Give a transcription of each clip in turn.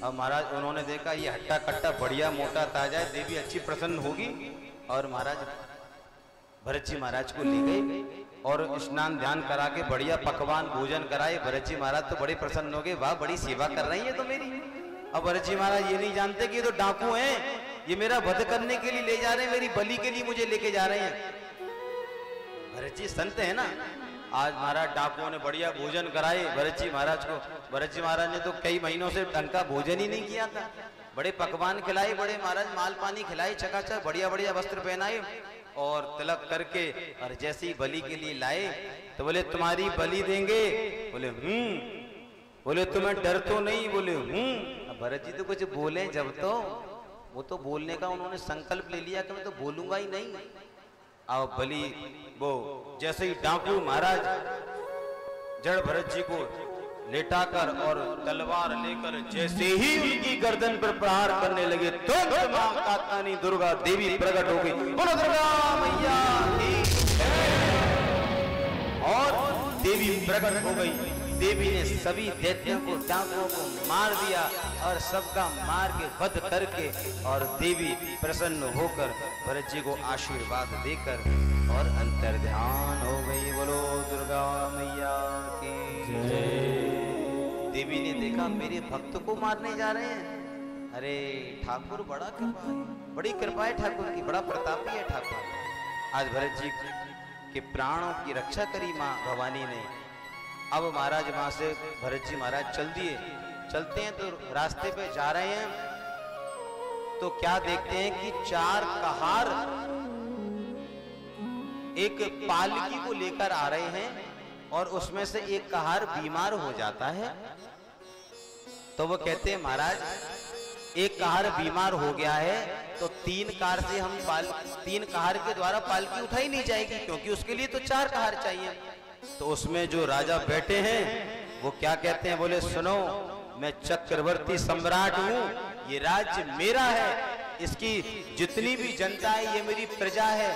अब महाराज उन्होंने देखा ये हट्टा कट्टा बढ़िया मोटा ताजा है, देवी अच्छी प्रसन्न होगी। और महाराज भरत जी महाराज को ले गए और स्नान ध्यान करा के बढ़िया पकवान भोजन कराए। भरत जी महाराज तो बड़े प्रसन्न हो गए, वाह बड़ी सेवा कर रही है तो मेरी। अब भरत जी महाराज ये नहीं जानते कि ये तो डाकू हैं, ये मेरा वध करने के लिए ले जा रहे हैं, मेरी बलि के लिए मुझे लेके जा रहे हैं। भरत जी संत है ना। आज महाराज डाकुओं ने बढ़िया भोजन कराए भरत जी महाराज को। भरत जी महाराज ने तो कई महीनों से ढंग का भोजन ही नहीं किया था। बड़े पकवान खिलाए, बड़े महाराज माल पानी खिलाए, चकाचक बढ़िया बढ़िया वस्त्र पहनाए और तिलक करके और जैसे ही बलि के लिए लाए तो बोले तुम्हारी बलि देंगे। बोले बोले तुम्हें डर तो नहीं? बोले अब भरत जी तो कुछ बोले जब तो वो तो बोलने का उन्होंने संकल्प ले लिया कि मैं तो बोलूंगा ही नहीं। आओ बलि वो जैसे ही डाकू महाराज जड़ भरत जी को लेटाकर और तलवार लेकर जैसे ही उनकी गर्दन पर प्रहार करने लगे तो मां कात्यायनी दुर्गा देवी प्रकट हो गई। बोलो दुर्गा मैया की और देवी प्रकट हो गई। देवी ने सभी दैत्यों को डाकुओं को मार दिया और सबका मार के वध करके और देवी प्रसन्न होकर भरत जी को आशीर्वाद देकर और अंतर्ध्यान हो गई। बोलो दुर्गा मैया की जय। देवी ने देखा मेरे भक्त को मारने जा रहे हैं। अरे ठाकुर बड़ा कृपा है, बड़ी कृपा है ठाकुर की, बड़ा प्रतापी है ठाकुर। आज भरत जी के प्राणों की रक्षा करी माँ भवानी ने। अब महाराज वहां से भरत जी महाराज चल दिए। चलते हैं तो रास्ते पे जा रहे हैं तो क्या देखते हैं कि 4 कहार एक पालकी को लेकर आ रहे हैं और उसमें से एक कहार बीमार हो जाता है। तो वो कहते हैं महाराज एक कहार बीमार हो गया है तो 3 कार से हम 3 कहार के द्वारा पालकी उठाई नहीं जाएगी, क्योंकि उसके लिए तो 4 कहार चाहिए। तो उसमें जो राजा बैठे हैं वो क्या कहते हैं? बोले सुनो मैं चक्रवर्ती सम्राट हूँ, ये राज्य मेरा है, इसकी जितनी भी जनता है ये मेरी प्रजा है,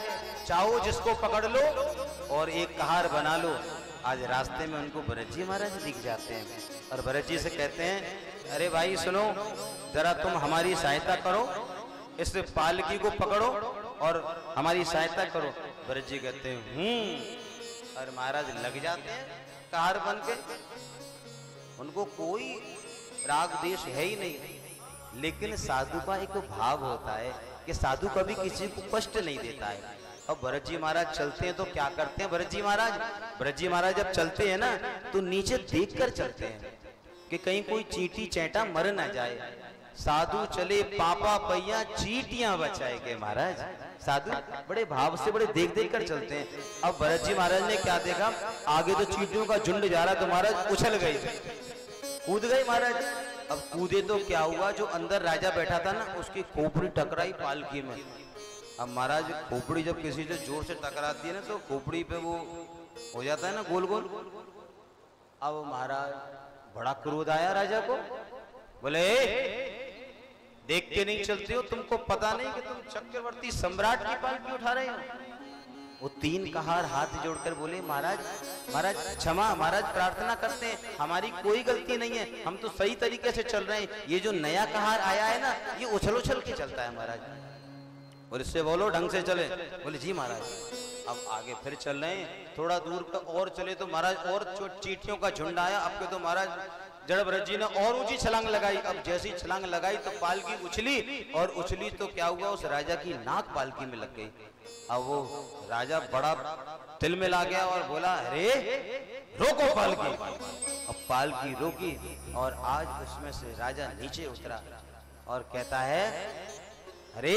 चाहो जिसको पकड़ लो और एक कहार बना लो। आज रास्ते में उनको भरत जी महाराज दिख जाते हैं और भरत जी से कहते हैं अरे भाई सुनो जरा तुम हमारी सहायता करो, इस पालकी को पकड़ो और हमारी सहायता करो। भरत जी कहते हैं और महाराज लग जाते हैं कहार बन के। उनको कोई राग देश है ही नहीं, लेकिन साधु का एक भाव होता है कि साधु कभी किसी को कष्ट नहीं देता है। अब भरत जी महाराज चलते हैं तो क्या करते हैं भरत जी महाराज जब चलते हैं ना तो नीचे देखकर चलते हैं कि कहीं कोई चींटी चैंटा मर ना जाए। साधु चले पापा पैया चींटियां बचाएंगे। महाराज साधु बड़े भाव से बड़े देख देख कर चलते हैं। अब भरत जी महाराज ने क्या देखा, आगे तो चींटियों का झुंड जा रहा तो महाराज उछल गए, कूद गए महाराज। अब कूदे तो क्या हुआ, जो अंदर राजा बैठा था ना उसकी खोपड़ी टकराई पालकी में। अब महाराज खोपड़ी जब किसी से जोर से टकराती है ना तो खोपड़ी पे वो हो जाता है ना गोल गोल। अब महाराज बड़ा क्रोध आया राजा को, बोले देख के नहीं चलते हो, तुमको पता नहीं कि तुम चक्रवर्ती सम्राट की पालकी उठा रहे हो? वो 3 कहार हाथ जोड़कर बोले महाराज क्षमा, महाराज प्रार्थना करते हैं, हमारी कोई गलती नहीं है, हम तो सही तरीके से चल रहे हैं। ये जो नया कहार आया है ना ये उछल उछल के चलता है महाराज, और इससे बोलो ढंग से चले। बोले जी महाराज। अब आगे फिर चल रहे हैं, थोड़ा दूर का और चले तो महाराज और चींटियों का झुंड आया। अब के तो महाराज जड़ भरत जी ने और ऊंची छलांग लगाई। अब जैसी छलांग लगाई तो पालकी उछली, और उछली तो क्या हुआ, उस राजा की नाक पालकी में लग गई। अब वो राजा बड़ा तिल में ला गया और बोला अरे रोको पालकी। अब पालकी रोकी और आज उसमें से राजा नीचे उतरा और कहता है अरे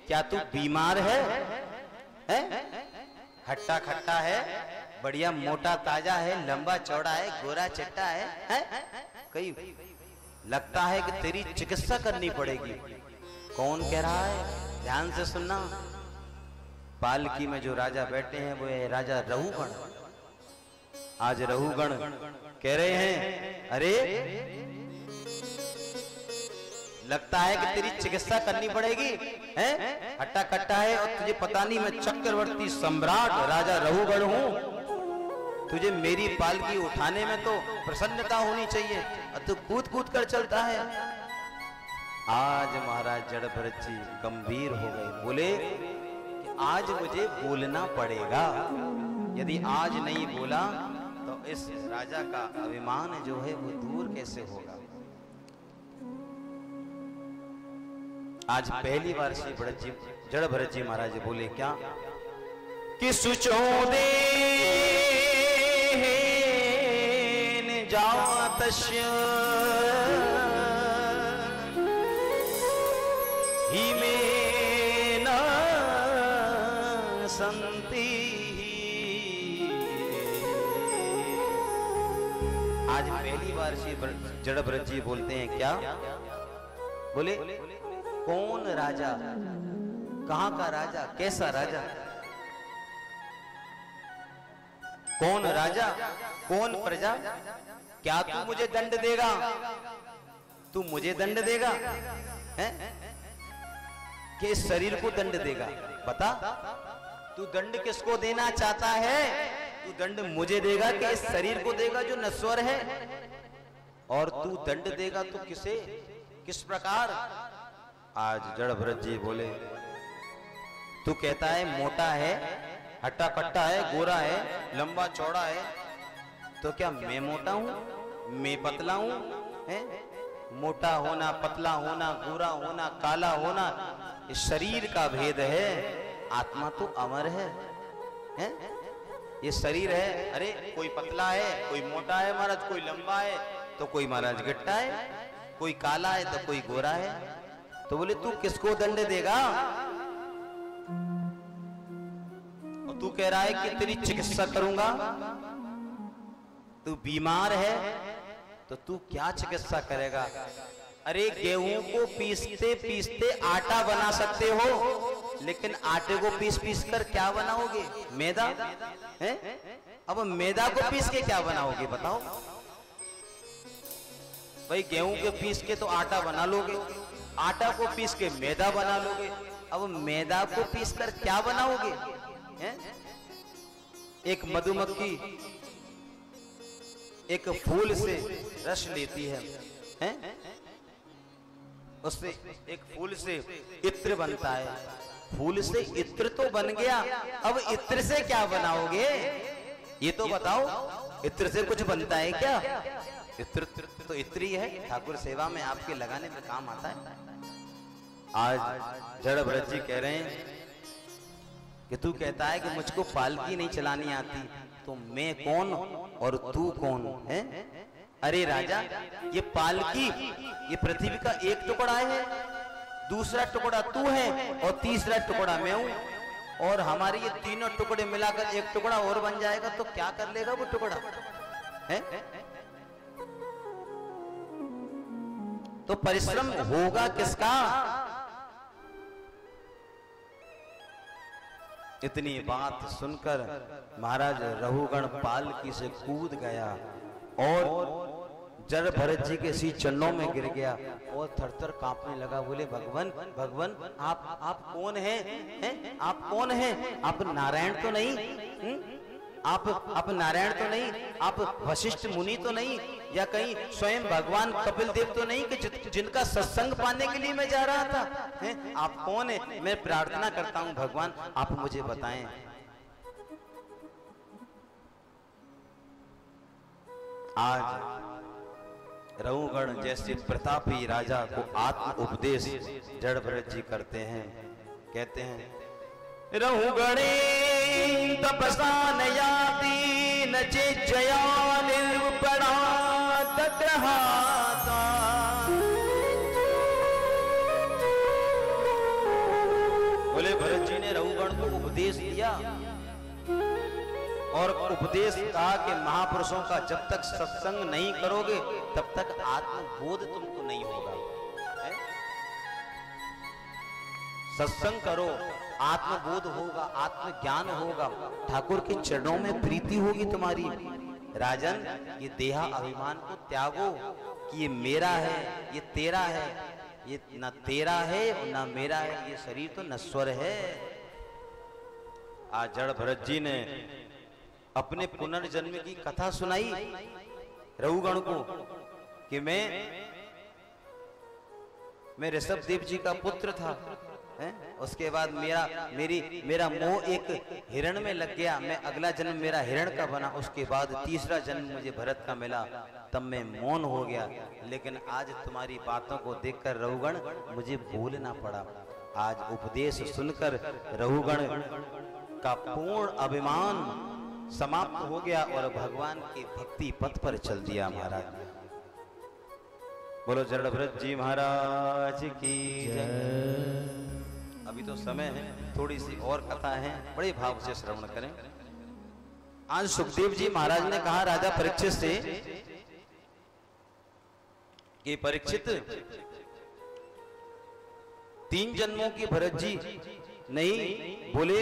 क्या तू बीमार है? हट्टा खट्टा है, बढ़िया मोटा ताजा है, लंबा चौड़ा है, गोरा चट्टा है? कहीं लगता है कि तेरी चिकित्सा करनी पड़ेगी। कौन कह रहा है? ध्यान से सुनना। पालकी में जो राजा बैठे हैं वो है राजा रहुगण। आज रहुगण कह रहे हैं अरे लगता है कि तेरी चिकित्सा करनी पड़ेगी, हैं? हट्टा कट्टा है और तुझे पता नहीं मैं चक्रवर्ती सम्राट राजा रहुगण हूं, तुझे मेरी पालकी उठाने में तो प्रसन्नता होनी चाहिए, और तू कूद कूद कर चलता है। आज महाराज जड़ भरत जी गंभीर हो गए, बोले कि आज मुझे बोलना पड़ेगा, यदि आज नहीं बोला तो इस राजा का अभिमान जो है वो दूर कैसे होगा। आज पहली बार श्री जड़ भरत जी महाराज बोले क्या कि सुचो दे जातस्य ही में न संति। आज पहली बार श्री जड़ भरत जी बोलते हैं क्या, बोले कौन राजा, कहां का राजा, कैसा राजा, कौन राजा, कौन प्रजा, क्या तू मुझे दंड देगा, तू मुझे दंड देगा है? कि इस शरीर को दंड देगा, बता तू दंड किसको देना चाहता है, तू दंड मुझे देगा कि इस शरीर को देगा जो नश्वर है, और तू दंड देगा तो किसे, किस प्रकार। आज जड़ भरत जी बोले तू कहता है मोटा है, हट्टा कट्टा है, गोरा है, लंबा चौड़ा है, तो क्या मैं मोटा हूं, मैं पतला हूं है? मोटा होना, पतला होना, गोरा होना, काला होना ये शरीर का भेद है, आत्मा तो अमर है, ये शरीर है। अरे कोई पतला है, कोई मोटा है महाराज, कोई लंबा है तो कोई महाराज गिट्टा है, कोई काला है तो कोई गोरा है। तो बोले तू किसको दंड देगा, और तू कह रहा है कि तेरी चिकित्सा करूंगा। तू बीमार है तो तू क्या चिकित्सा करेगा। अरे गेहूं को पीसते पीसते आटा बना सकते हो, लेकिन आटे को पीस पीस कर क्या बनाओगे, मैदा है? अब मैदा को पीस के क्या बनाओगे बताओ भाई। गेहूं के पीस के तो आटा बना लोगे, आटा को पीस के मैदा बना लोगे, अब मैदा को पीस कर क्या बनाओगे हैं? एक मधुमक्खी एक फूल से रस लेती है, हैं? उससे एक फूल से इत्र बनता है, फूल से इत्र तो बन गया, अब इत्र से क्या बनाओगे ये तो बताओ। इत्र से कुछ बनता है क्या? इत्र तो इत्री है, ठाकुर सेवा में आपके लगाने में काम आता है। आज जड़ भरत जी कह रहे हैं कि तू कहता है कि मुझको पालकी नहीं चलानी आती, तो मैं कौन और तू कौन है? अरे राजा ये पालकी ये पृथ्वी का एक टुकड़ा है, दूसरा टुकड़ा तू है और तीसरा टुकड़ा मैं हूं, और हमारे ये तीनों टुकड़े मिलाकर एक टुकड़ा और बन जाएगा, तो क्या कर लेगा वो टुकड़ा है? तो परिश्रम होगा किसका? इतनी बात सुनकर महाराज रघुगण पालकी से कूद गया और जड़ भरत जी के सी चरणों में गिर गया और थरथर कांपने लगा। बोले भगवान भगवान आप कौन हैं? आप कौन हैं? आप नारायण तो नहीं? आप नारायण तो नहीं? आप वशिष्ठ मुनि तो नहीं? या कहीं स्वयं भगवान कपिल देव तो नहीं कि जिनका सत्संग पाने के लिए मैं जा रहा था? हैं? आप कौन है? मैं प्रार्थना करता हूं भगवान आप मुझे बताएं। आज रघुगण जैसे प्रतापी राजा को आत्म उपदेश जड़ भरत जी करते हैं। कहते हैं रघुगणे तपसा नयाति न चेज्जया निर्वपणा तत्रहाता। बोले भरत जी ने रघुगण को उपदेश दिया और उपदेश कहा कि महापुरुषों का जब तक सत्संग नहीं करोगे तब तक आत्मबोध तुमको नहीं होगा। सत्संग करो, आत्मबोध होगा, आत्मज्ञान होगा, ठाकुर के चरणों में प्रीति होगी तुम्हारी। राजन ये देहा अभिमान को त्यागो कि ये मेरा है, ये तेरा है। ये न तेरा है और न मेरा है, ये शरीर तो नश्वर है। आज जड़ भरत जी ने अपने पुनर्जन्म की कथा सुनाई रघुगण को कि मैं ऋषभदेव जी का पुत्र था, है? उसके बाद मेरा मोह एक हिरण में लग गया, मैं अगला जन्म मेरा हिरण का बना, उसके बाद तीसरा जन्म मुझे भरत का मिला, तब मैं मौन हो गया। लेकिन आज तुम्हारी बातों को देखकर रघुगण मुझे बोलना पड़ा। आज उपदेश सुनकर रघुगण का पूर्ण अभिमान समाप्त हो गया और भगवान की भक्ति पथ पर चल दिया। महाराज बोलो जड़भरत जी महाराज की जय। अभी तो समय है, थोड़ी सी और कथा है, बड़े भाव से श्रवण करें। आज सुखदेव जी महाराज ने कहा राजा परीक्षित से कि परीक्षित, 3 जन्मों की भरत जी नहीं बोले,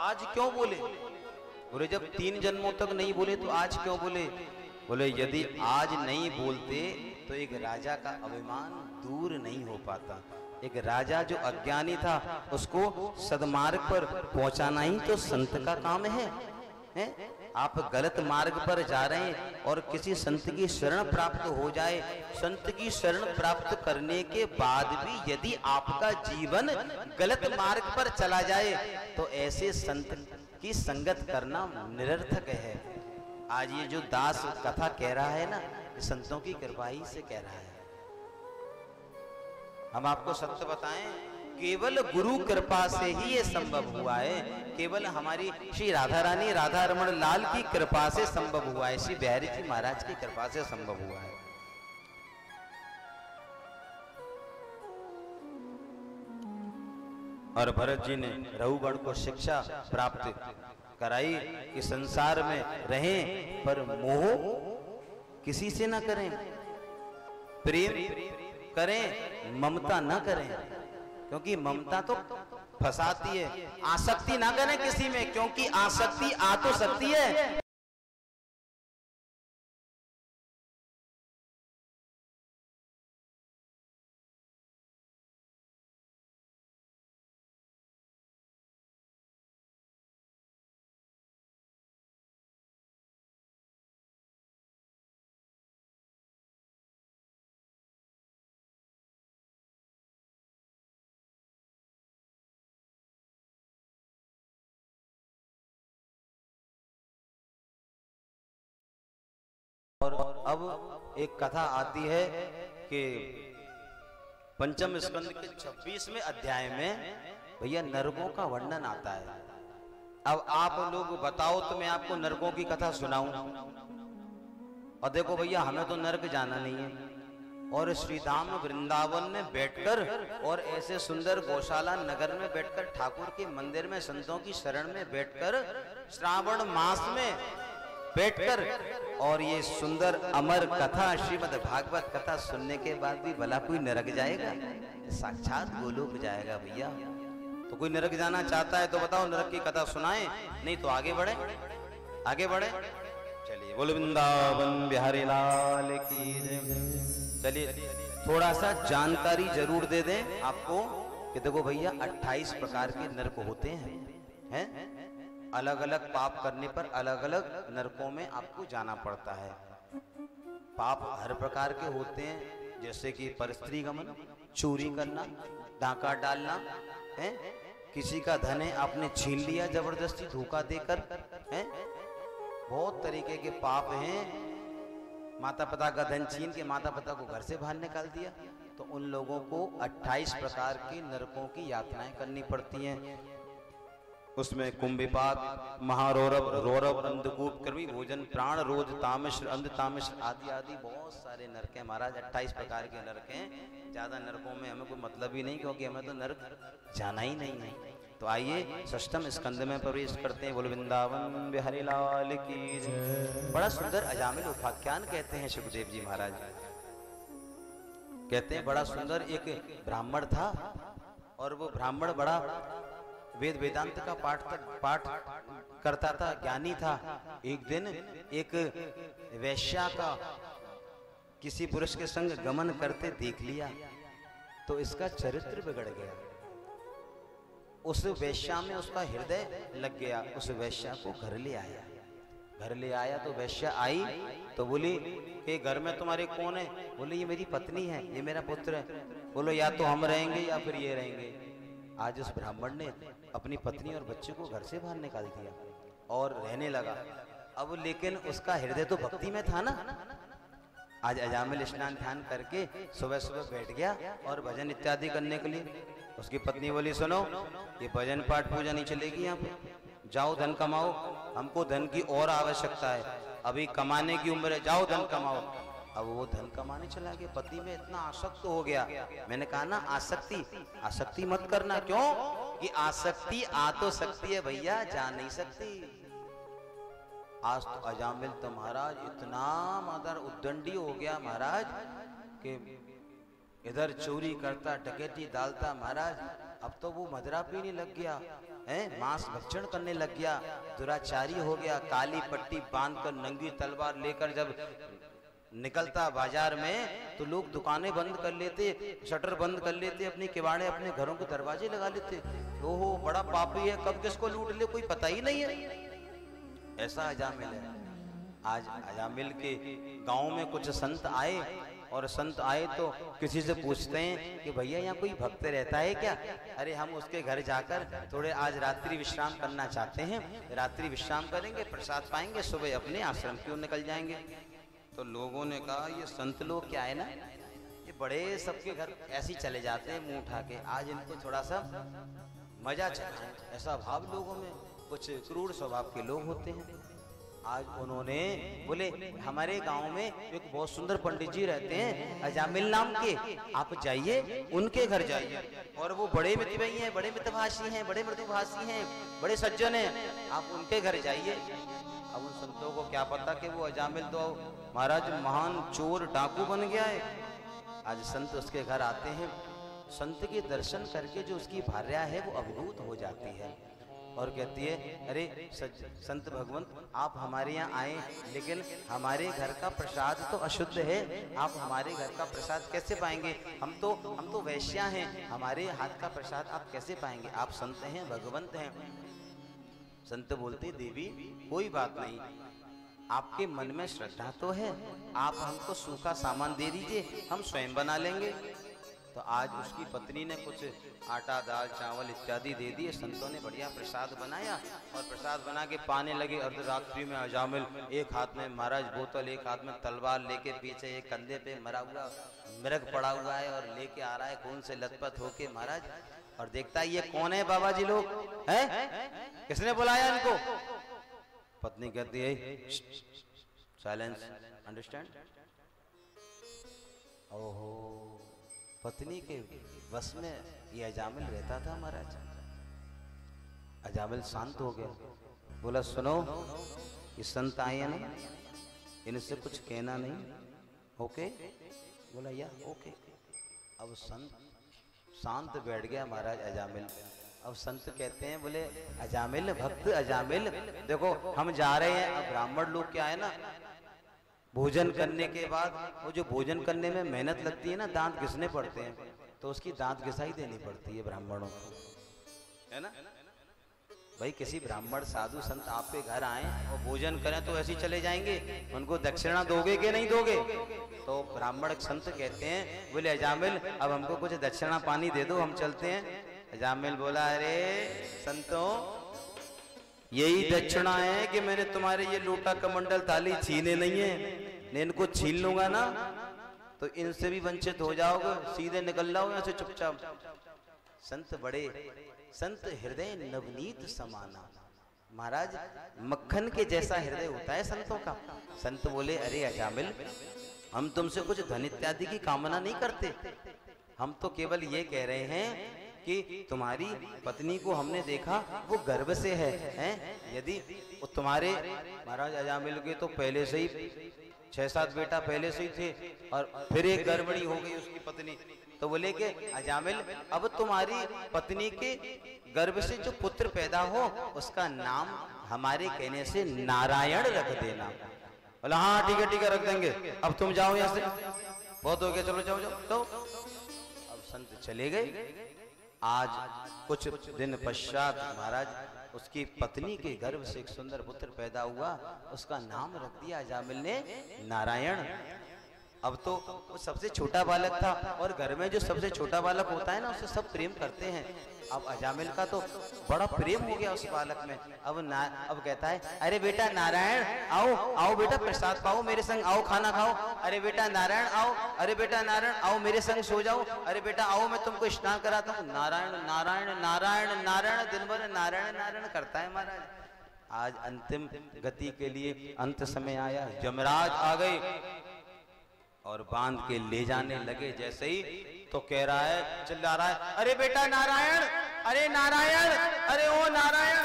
आज क्यों बोले? बोले जब 3 जन्मों तक नहीं बोले तो आज क्यों बोले? बोले यदि आज नहीं बोलते तो एक राजा का अभिमान दूर नहीं हो पाता। एक राजा जो अज्ञानी था उसको सदमार्ग पर पहुंचाना ही तो संत का काम है? आप गलत मार्ग पर जा रहे हैं और किसी संत की शरण प्राप्त हो जाए, संत की शरण प्राप्त करने के बाद भी यदि आपका जीवन गलत मार्ग पर चला जाए तो ऐसे संत की संगत करना निरर्थक है। आज ये जो दास कथा कह रहा है ना, संतों की कृपा ही से कह रहा है। हम आपको सत्य बताएं, केवल गुरु कृपा से ही ये संभव हुआ है। केवल हमारी श्री राधा रानी राधा रमण लाल की कृपा से संभव हुआ है, श्री बिहारी जी महाराज की कृपा से संभव हुआ है। और भरत जी ने रघुगण को शिक्षा प्राप्त कराई कि संसार में रहें पर मोह किसी से ना करें, प्रेम करें, ममता ना करें, क्योंकि ममता तो फंसाती है। आसक्ति ना करें किसी में, क्योंकि आसक्ति आ तो सकती है और अब एक कथा आती है कि पंचम स्कंद के 26वें अध्याय में भैया नरकों का वर्णन आता है। अब आप लोग बताओ तो मैं आपको नरकों की कथा सुनाऊं। और देखो भैया, हमें तो नरक जाना नहीं है, और श्री धाम वृंदावन में बैठकर और ऐसे सुंदर गौशाला नगर में बैठकर, ठाकुर के मंदिर में संतों की शरण में बैठकर, श्रावण मास में बैठकर और ये सुंदर अमर कथा श्रीमद् भागवत कथा सुनने के बाद भी भला कोई नरक जाएगा? साक्षात गोलोक जाएगा भैया। तो कोई नरक जाना चाहता है तो बताओ, नरक की कथा सुनाएं, नहीं तो आगे बढ़े, आगे बढ़े। चलिए बोलो वृंदावन बिहारी लाल की जय। चलिए थोड़ा सा जानकारी जरूर दे दें आपको कि देखो भैया 28 प्रकार के नरक होते हैं? अलग अलग पाप करने पर अलग अलग नरकों में आपको जाना पड़ता है। पाप हर प्रकार के होते हैं, जैसे कि परस्त्री गमन, चोरी करना, डाका डालना, है किसी का धन है आपने छीन लिया जबरदस्ती धोखा देकर, है बहुत तरीके के पाप हैं। माता पिता का धन छीन के माता पिता को घर से बाहर निकाल दिया, तो उन लोगों को 28 प्रकार के नरकों की यातनाएं करनी पड़ती हैं। उसमें कुंभिपात, महारौरव, रौरव, अंधकूप, कृमि भोजन, प्राण रोध, तामिश्र, अंध तामिश्र आदि आदि बहुत सारे नरक हैं महाराज। 28 प्रकार के नरक हैं। ज्यादा नरकों में हमें कोई मतलब ही नहीं, क्योंकि हमें तो नरक जाना ही नहीं है। तो आइए षष्ठम स्कंद में प्रवेश करते हैं। बोल वृंदावन बिहारी लाल की। बड़ा सुंदर अजामिल उपाख्यान कहते हैं सुखदेव जी महाराज। कहते हैं बड़ा सुंदर एक ब्राह्मण था, और वो ब्राह्मण बड़ा वेद वेदांत का पाठ करता था, ज्ञानी था। एक दिन एक वैश्या का किसी पुरुष के संग गमन करते देख लिया, तो इसका चरित्र बिगड़ गया। उस वेश्या में उसका हृदय लग गया, उस वेश्या को घर ले आया। घर ले आया तो वेश्या आई तो बोली कि घर में तुम्हारे कौन है? बोले ये मेरी पत्नी है, ये मेरा पुत्र है। बोलो या तो हम रहेंगे या फिर ये रहेंगे। आज उस ब्राह्मण ने अपनी पत्नी और बच्चे को घर से बाहर निकाल दिया और रहने लगा। अब लेकिन उसका हृदय तो भक्ति में था ना। आज अजामिल स्नान ध्यान करके सुबह सुबह बैठ गया और भजन इत्यादि करने के लिए। उसकी पत्नी बोली सुनो, ये भजन पाठ पूजा नहीं चलेगी यहाँ पे, जाओ धन कमाओ, हमको धन की और आवश्यकता है, अभी कमाने की उम्र है, जाओ धन कमाओ। अब वो धन कमाने चला गया, पति में इतना आसक्त हो गया। मैंने कहा ना आसक्ति मत करना। क्यों कि आसक्ति आ तो सकती है भैया, जा नहीं सकती। आज तो अजामिल तो महाराज इतना मदर उद्दंडी हो गया महाराज कि इधर चोरी करता, डकैती डालता महाराज। अब तो वो मदरा पीने लग गया है, मांस भक्षण करने लग गया, दुराचारी हो गया। काली पट्टी बांधकर नंगी तलवार लेकर जब निकलता बाजार में तो लोग दुकानें बंद कर लेते, शटर बंद कर लेते, अपनी किवाड़े अपने घरों के दरवाजे लगा लेते। ओहो बड़ा पापी है, कब किसको लूट ले कोई पता ही नहीं है। ऐसा अजामिल है। आज अजामिल के गांव में कुछ संत आए और संत आए तो किसी से पूछते हैं कि भैया यहाँ कोई भक्त रहता है क्या? अरे हम उसके घर जाकर थोड़े आज रात्रि विश्राम करना चाहते हैं, रात्रि विश्राम करेंगे, प्रसाद पाएंगे, सुबह अपने आश्रम क्यों निकल जाएंगे। तो लोगों ने कहा ये संत लोग क्या है ना, ये बड़े सबके घर ऐसे ही चले जाते हैं मुंह उठा के, आज इनको थोड़ा सा मजा चलाएं। ऐसा भाव लोगों में, कुछ क्रूर स्वभाव के लोग होते हैं। आज उन्होंने बोले हमारे गांव में एक बहुत सुंदर पंडित जी रहते हैं अजामिल नाम के, आप जाइए उनके घर जाइए, और वो बड़े मितव्ययी हैं, बड़े मितभाषी हैं, बड़े मृदुभाषी हैं, बड़े सज्जन हैं, आप उनके घर जाइए। अब उन संतों को क्या पता कि वो अजामिल तो महाराज महान चोर डाकू बन गया है। आज संत उसके घर आते हैं, संत के दर्शन करके जो उसकी भार्या है वो अभिभूत हो जाती है और कहती है अरे संत भगवंत आप हमारे यहाँ आए, लेकिन हमारे घर का प्रसाद तो अशुद्ध है, आप हमारे घर का प्रसाद कैसे पाएंगे? हम तो वैश्या हैं, हमारे हाथ का प्रसाद आप कैसे पाएंगे? आप संत हैं, भगवंत हैं। संत बोलते देवी कोई बात नहीं, आपके मन में श्रद्धा तो है, आप हमको सूखा सामान दे दीजिए, हम स्वयं बना लेंगे। तो आज उसकी पत्नी ने कुछ आटा दाल चावल इत्यादि दे दिए, संतों ने बढ़िया प्रसाद बनाया और प्रसाद बना के पाने लगे। अर्धरात्रि में अजामिल एक हाथ में महाराज बोतल, एक हाथ में तलवार लेके, पीछे एक कंधे पे मरा हुआ मृग पड़ा हुआ है और लेके आ रहा है खून से लथपथ होके महाराज, और देखता है ये कौन है बाबा जी लोग हैं, किसने बुलाया इनको? पत्नी कहती है साइलेंस, अंडरस्टैंड। ओहो, पत्नी के बस में ये अजामिल रहता था महाराज। अजामिल शांत हो गया, बोला सुनो ये संत आए हैं ना, इनसे कुछ कहना नहीं, ओके? बोला या ओके। अब संत शांत बैठ गया महाराज अजामिल। अब संत कहते हैं बोले अजामिल भक्त अजामिल देखो हम जा रहे हैं। अब ब्राह्मण लोग क्या है ना, भोजन करने के बाद वो जो भोजन करने में मेहनत लगती है ना, दांत घिसने पड़ते हैं, तो उसकी दांत घिसाई देनी पड़ती है ब्राह्मणों को, है ना भाई। किसी ब्राह्मण साधु संत आपके घर आए और भोजन करें तो ऐसे ही चले जाएंगे, उनको दक्षिणा दोगे कि नहीं दोगे? तो ब्राह्मण संत कहते हैं बोले अजामिल अब हमको कुछ दक्षिणा पानी दे दो, हम चलते हैं। अजामिल बोला अरे संतों यही दक्षिणा है कि मैंने तुम्हारे ये लोटा कमंडल थाली छीने नहीं है, मैं इनको छीन लूंगा ना तो इनसे भी वंचित हो जाओगे, सीधे निकल जाओ यहाँ से चुपचाप। संत बड़े, संत हृदय नवनीत समाना, महाराज मक्खन के जैसा हृदय होता है संतों का। संत बोले अरे अजामिल हम तुमसे कुछ धन इत्यादि की कामना नहीं करते, हम तो केवल ये कह रहे हैं कि तुम्हारी पत्नी को हमने देखा वो गर्भ से है, हैं? यदि तुम्हारे महाराज अजामिल के तो पहले से ही 6-7 बेटा पहले से ही थे और फिर एक गर्भणी हो गई उसकी पत्नी, तो बोले कि अजामिल अब तुम्हारी पत्नी के गर्भ से जो पुत्र पैदा हो उसका नाम हमारे कहने से नारायण रख देना। बोला हाँ ठीक है रख देंगे, अब तुम जाओ यहाँ से, बहुत हो गया, चलो जाओ जाओ। तो अब संत चले गए। आज कुछ दिन पश्चात महाराज उसकी पत्नी के गर्भ से एक सुंदर पुत्र पैदा हुआ, उसका नाम रख दिया अजामिल ने नारायण। अब तो वो सबसे छोटा बालक था और घर में जो सबसे छोटा बालक होता है ना उससे सब प्रेम करते हैं। अब अजामिल का तो बड़ा प्रेम हो गया उस बालक में। अब कहता है, अरे बेटा नारायण आओ आओ बेटा प्रसाद पाओ मेरे संग, आओ खाना खाओ। अरे बेटा नारायण आओ, अरे बेटा नारायण आओ मेरे संग सो जाओ। अरे बेटा आओ मैं तुमको स्नान कराता हूँ। नारायण नारायण नारायण नारायण दिन भर नारायण नारायण करता है महाराज। आज अंतिम गति के लिए अंत समय आया, यमराज आ गए और बांध के ले जाने लगे। जैसे ही तो कह रहा है, चिल्ला रहा है, अरे बेटा नारायण, अरे नारायण, अरे ओ नारायण,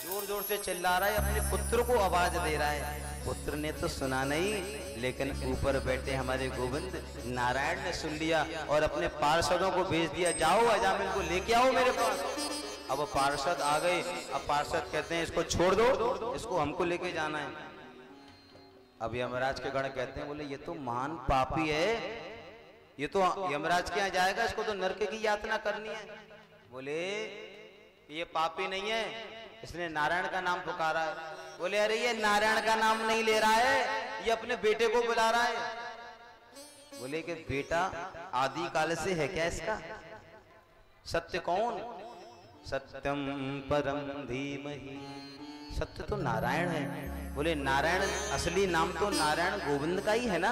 जोर जोर से चिल्ला रहा है, अपने पुत्र को आवाज दे रहा है। पुत्र ने तो सुना नहीं, लेकिन ऊपर बैठे हमारे गोविंद नारायण ने सुन लिया और अपने पार्षदों को भेज दिया, जाओ अजामिल को लेके आओ मेरे पास। अब पार्षद आ गए। अब पार्षद कहते हैं, इसको छोड़ दो, इसको हमको लेके जाना है। अब यमराज के गण कहते हैं, बोले ये तो महान पापी है, ये तो यमराज के यहाँ जाएगा, इसको तो नरक की यातना करनी है। बोले ये पापी नहीं है, इसने नारायण का नाम पुकारा है। बोले अरे ये नारायण का नाम नहीं ले रहा है, ये अपने बेटे को बुला रहा है। बोले कि बेटा आदि काल से है क्या इसका? सत्य कौन? सत्यम परम धीमहि, सत्य तो नारायण है। बोले नारायण असली नाम तो नारायण गोविंद का ही है ना,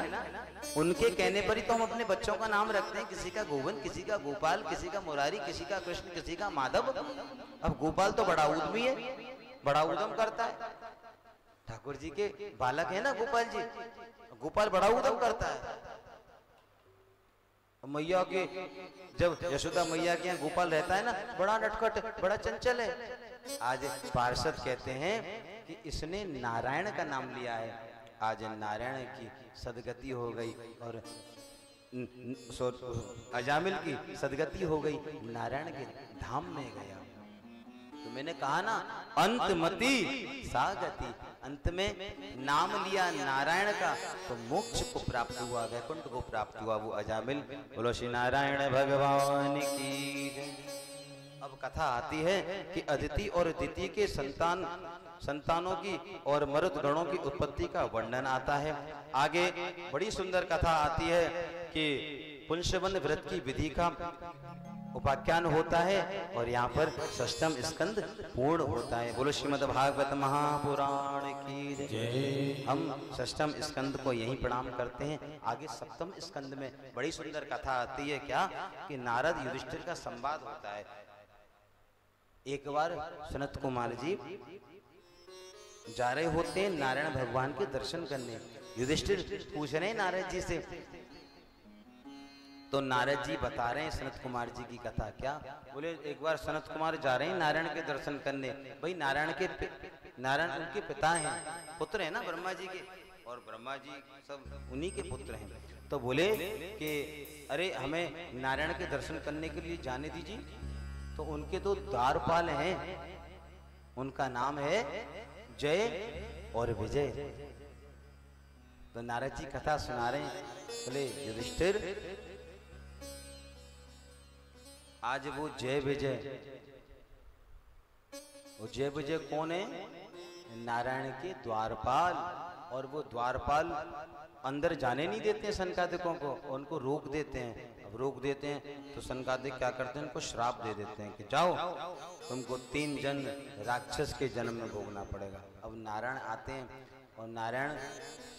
उनके कहने पर ही तो हम अपने बच्चों का नाम रखते हैं, किसी का गोविंद, किसी का गोपाल, किसी का मुरारी, किसी का कृष्ण, किसी का माधव। अब गोपाल तो बड़ा उद्यमी है, बड़ा उद्यम करता है। ठाकुर जी के बालक है ना गोपाल जी, गोपाल बड़ा उद्यम करता है। मैया के जब यशोदा मैया के यहाँ गोपाल रहता है ना, बड़ा नटखट, बड़ा चंचल है। आज पार्षद कहते हैं कि इसने नारायण का नाम लिया है, आज नारायण की सदगति हो गई और अजामिल की सदगति हो गई, नारायण के धाम में गया। तो मैंने कहा ना, अंतमति सागति, अंत में नाम लिया नारायण का तो मोक्ष को प्राप्त हुआ, वैकुंठ को प्राप्त हुआ वो अजामिल। बोलो श्री नारायण भगवान की। अब कथा आती है कि अदिति और दिति के संतानों की और मरुत गणों की उत्पत्ति का वर्णन आता है। आगे बड़ी सुंदर कथा आती है कि पुंसवन व्रत की विधि का उपाख्यान होता है और यहाँ पर षष्ठम स्कंद पूर्ण होता है। बोलो श्रीमद् भागवत महापुराण की जय। हम षष्ठम स्कंद को यहीं प्रणाम करते हैं। आगे सप्तम स्कंद में बड़ी सुंदर कथा आती है, क्या कि नारद युधिष्ठिर का संवाद होता है। एक बार सनत कुमार जी जा रहे होते हैं नारायण भगवान के दर्शन करने। युधिष्ठिर पूछ रहे हैं नारद जी से, तो नारद जी बता रहे हैं सनत कुमार जी की कथा। क्या? बोले एक बार सनत कुमार जा रहे हैं नारायण के दर्शन करने। भाई नारायण उनके पिता हैं, पुत्र हैं ना ब्रह्मा जी के, और ब्रह्मा जी सब उन्हीं के पुत्र हैं। तो बोले कि अरे हमें नारायण के दर्शन करने के लिए जाने दीजिए। तो उनके तो द्वारपाल हैं, उनका नाम है जय और विजय। तो नारद जी कथा सुना रहे हैं। बोले युधिष्ठिर, आज वो जय विजय कौन है? नारायण के द्वारपाल। और वो द्वारपाल अंदर जाने नहीं देते हैं सनकादिकों को, उनको रोक देते हैं। अब रोक देते हैं तो सनकादिक क्या करते हैं, उनको श्राप दे देते हैं कि जाओ तुमको 3 जन्म राक्षस के जन्म में भोगना पड़ेगा। अब नारायण आते हैं और नारायण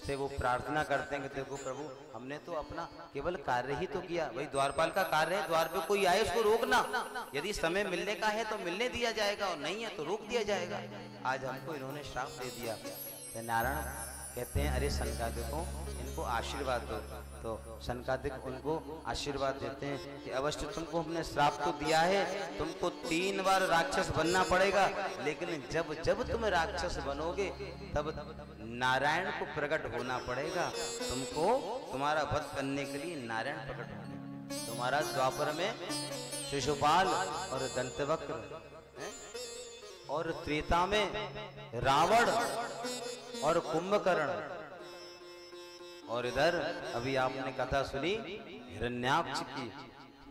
से वो प्रार्थना करते हैं कि देखो प्रभु, हमने तो अपना केवल कार्य ही तो किया। भाई द्वारपाल का कार्य है, द्वार पे कोई आए उसको रोकना। यदि समय मिलने का है तो मिलने दिया जाएगा और नहीं है तो रोक दिया जाएगा। आज हमको इन्होंने श्राप दे दिया। तो नारायण कहते हैं अरे सनकादिकों, इनको आशीर्वाद दो। तो सनकादिक उनको आशीर्वाद देते हैं कि अवश्य तुमको हमने श्राप तो दिया है, तुमको 3 बार राक्षस बनना पड़ेगा, लेकिन जब जब तुम राक्षस बनोगे तब नारायण को प्रकट होना पड़ेगा। तुमको तुम्हारा वध करने के लिए नारायण प्रकट होंगे। तुम्हारा द्वापर में शिशुपाल और दंतवक्र, और त्रेता में रावण और कुंभकर्ण, और इधर अभी आपने कथा सुनी हिरण्याक्ष की,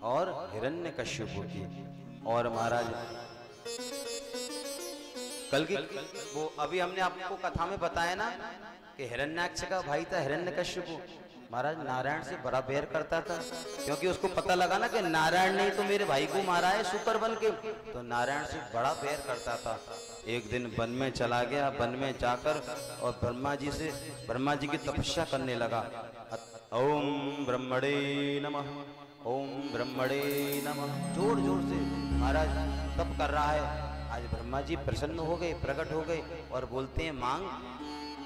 और हिरण्यकश्यप की। और महाराज कल की वो अभी हमने आपको कथा में बताया ना कि हिरण्याक्ष का भाई था हिरण्यकश्यप। महाराज नारायण से बड़ा बैर करता था, क्योंकि उसको पता लगा ना कि नारायण ने तो मेरे भाई को मारा है शुकर बन के, तो नारायण से बड़ा बैर करता था। एक दिन वन में चला गया, वन में जाकर और ब्रह्मा जी की तपस्या करने लगा। ओम ब्रह्मणे नमः, ओम ब्रह्मणे नमः, जोर जोर से महाराज तप कर रहा है। आज ब्रह्मा जी प्रसन्न हो गए, प्रकट हो गए और बोलते हैं मांग।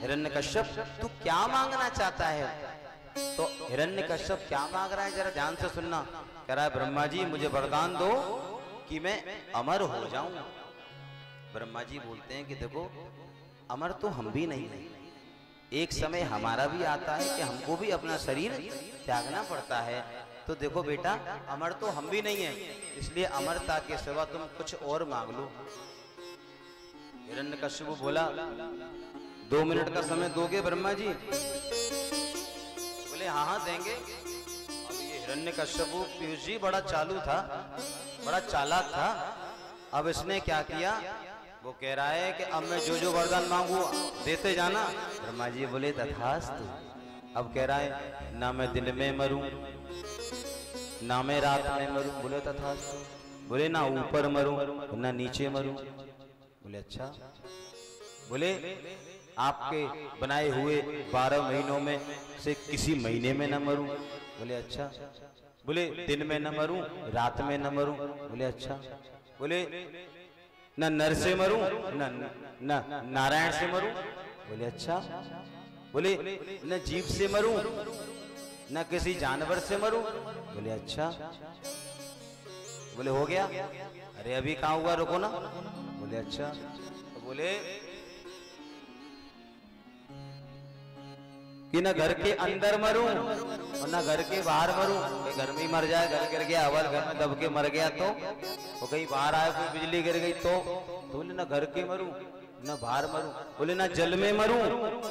हिरण्यकश्यप तू क्या मांगना चाहता है? तो हिरण्यकश्यप क्या मांग रहा है जरा ध्यान से सुनना। कह रहा है ब्रह्मा जी मुझे वरदान दो कि मैं अमर हो जाऊं। ब्रह्मा जी बोलते हैं कि देखो अमर तो हम भी नहीं है, एक समय हमारा भी आता है कि हमको भी अपना शरीर त्यागना पड़ता है। तो देखो बेटा अमर तो हम भी नहीं है, इसलिए अमरता के सिवा तुम कुछ और मांग लो। हिरण्यकश्यप बोला 2 मिनट का समय दोगे ब्रह्मा जी? बोले हाँ हाँ देंगे। अब ये हिरण्यकश्यप पीयूष जी बड़ा चालू था, बड़ा चालाक था। अब इसने क्या किया, वो कह रहा है कि अब मैं जो जो वरदान मांगू देते जाना। ब्रह्मा जी बोले तथास्तु। अब कह रहा है ना मैं दिन में मरूं ना मैं रात में मरूं। बोले तथास्तु। बोले ना ऊपर मरूं ना नीचे मरूं। बोले अच्छा। बोले आपके बनाए हुए 12 महीनों में से किसी महीने में न मरूं। बोले अच्छा। बोले दिन में न मरूं रात में न मरूं। बोले अच्छा। बोले न नर से मरूं न नारायण से मरूं। बोले अच्छा। बोले न जीव से मरूं न किसी जानवर से मरूं। बोले अच्छा। बोले हो गया? अरे अभी कहाँ हुआ, रुको ना। बोले अच्छा। तो बोले कि न घर के अंदर मरूं और न घर के बाहर मरूं। घर में ही मर जाए, घर गिर गया, अवल घर में दब के मर गया तो कहीं बाहर आए कोई बिजली गिर गई तो बोले न घर के मरूं न बाहर मरूं। बोले न जल में मरूं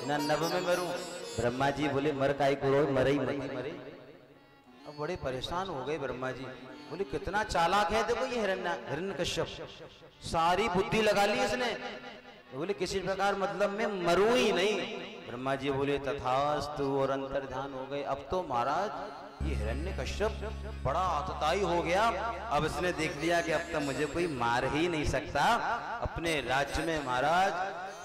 न नभ में मरूं। ब्रह्मा जी बोले मर काई को मरे ही मरे। अब बड़े परेशान हो गए ब्रह्मा जी। बोले कितना चालाक है देखो ये हिरण्यकश्यप, सारी बुद्धि लगा ली इसने। बोले किसी प्रकार मतलब में मरूं ही नहीं। ब्रह्मा जी बोले तथास्तु और अंतर्ध्यान हो गए। अब तो महाराज ये हिरण्यकश्यप बड़ा आतताई हो गया। अब इसने देख लिया कि अब तक मुझे कोई मार ही नहीं सकता। अपने राज्य में महाराज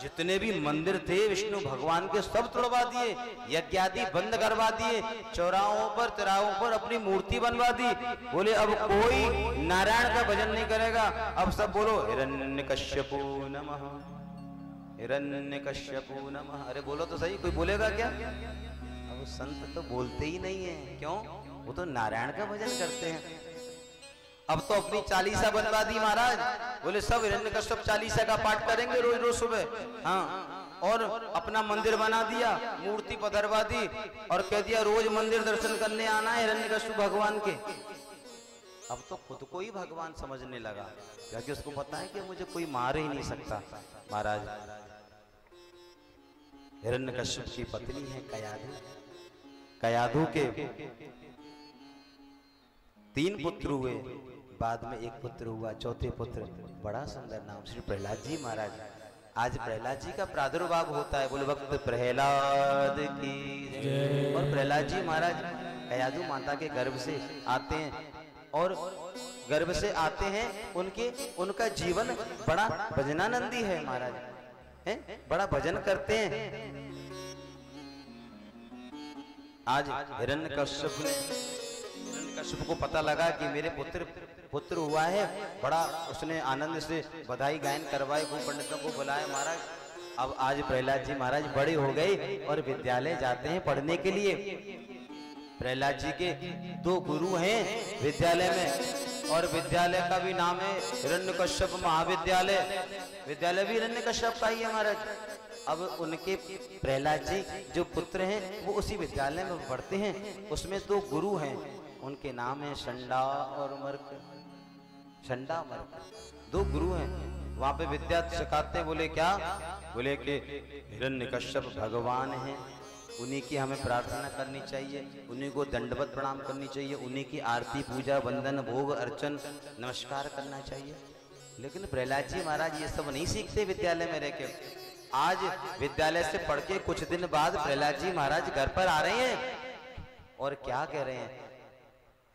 जितने भी मंदिर थे विष्णु भगवान के सब तोड़वा दिए, यज्ञ आदि बंद करवा दिए, चौराहों पर तिराहों पर अपनी मूर्ति बनवा दी। बोले अब कोई नारायण का भजन नहीं करेगा। अब सब बोलो हिरण्यकश्यपो नमः, हिरण्यकश्यपो नमः। अरे बोलो तो सही, कोई बोलेगा क्या? अब संत तो बोलते ही नहीं है। क्यों? वो तो नारायण का भजन करते हैं। अब तो अपनी चालीसा बनवा दी महाराज। बोले सब हिरण्यकश्यप चालीसा का पाठ करेंगे रोज रोज सुबह। हाँ, और अपना मंदिर बना दिया, मूर्ति पधरवा दी और कह दिया रोज मंदिर दर्शन करने आना है हिरण्यकश्यप भगवान के। अब तो खुद को ही भगवान समझने लगा, क्योंकि उसको पता है कि मुझे कोई मार ही नहीं सकता। महाराज हिरण्यकश्यप की पत्नी है कयाधु। कयाधु के 3 पुत्र हुए, बाद में 1 पुत्र हुआ। चौथे पुत्र बड़ा सुंदर नाम श्री प्रहलाद जी महाराज। आज प्रहलाद जी का प्रादुर्भाव होता है। बोले वक्त प्रहलाद की। और प्रहलाद जी महाराज कयाधु माता के गर्भ से आते हैं और गर्भ से आते हैं। उनका जीवन बड़ा भजनानंदी है महाराज, है बड़ा भजन करते हैं। आज हिरण्यकश्यप को पता लगा कि मेरे पुत्र हुआ है, बड़ा उसने आनंद से बधाई गायन करवाए, खूब पंडितों को बुलाए महाराज। अब आज प्रहलाद जी महाराज बड़े हो गए और विद्यालय जाते हैं पढ़ने के लिए। प्रहलाद जी के 2 गुरु हैं विद्यालय में, और विद्यालय का भी नाम है हिरण्यकश्यप महाविद्यालय। विद्यालय भी हिरण्यकश्यप का ही है महाराज। अब उनके प्रहलाद जी जो पुत्र हैं वो उसी विद्यालय में पढ़ते हैं। उसमें 2 गुरु हैं, उनके नाम है षंडा और मर्क। षंडा मर्क 2 गुरु हैं, वहां पे विद्या सिखाते। बोले क्या? बोले कि हिरण्यकश्यप भगवान हैं उन्हीं की हमें प्रार्थना करनी चाहिए, उन्हीं को दंडवत प्रणाम करनी चाहिए, उन्हीं की आरती पूजा वंदन भोग अर्चन नमस्कार करना चाहिए। लेकिन प्रहलाद जी महाराज ये सब नहीं सीखते विद्यालय में रहकर। आज विद्यालय से पढ़ के कुछ दिन बाद प्रहलाद जी महाराज घर पर आ रहे हैं और क्या कह रहे हैं,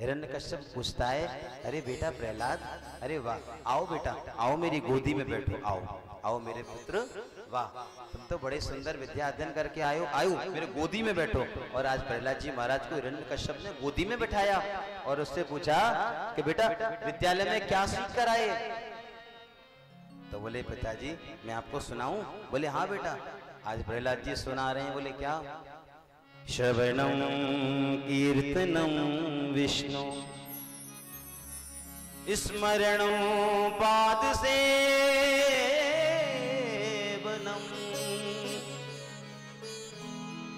हिरण्यकश्यप पूछता है, अरे बेटा प्रहलाद, अरे वाह, आओ बेटा, आओ मेरी गोदी में बैठो, आओ आओ मेरे पुत्र, वाह तुम तो बड़े सुंदर विद्या अध्ययन करके आयो, आयो मेरे गोदी में बैठो। और आज प्रहलाद जी महाराज को हिरण्यकश्यप ने गोदी में बैठाया और उससे पूछा कि बेटा विद्यालय में क्या सीख कर आए। तो बोले पिताजी मैं आपको सुनाऊं। बोले हाँ बेटा। आज प्रहलाद जी सुना रहे हैं। बोले क्या? श्रवणं कीर्तनं विष्णु स्मरणं पाद सेवनम्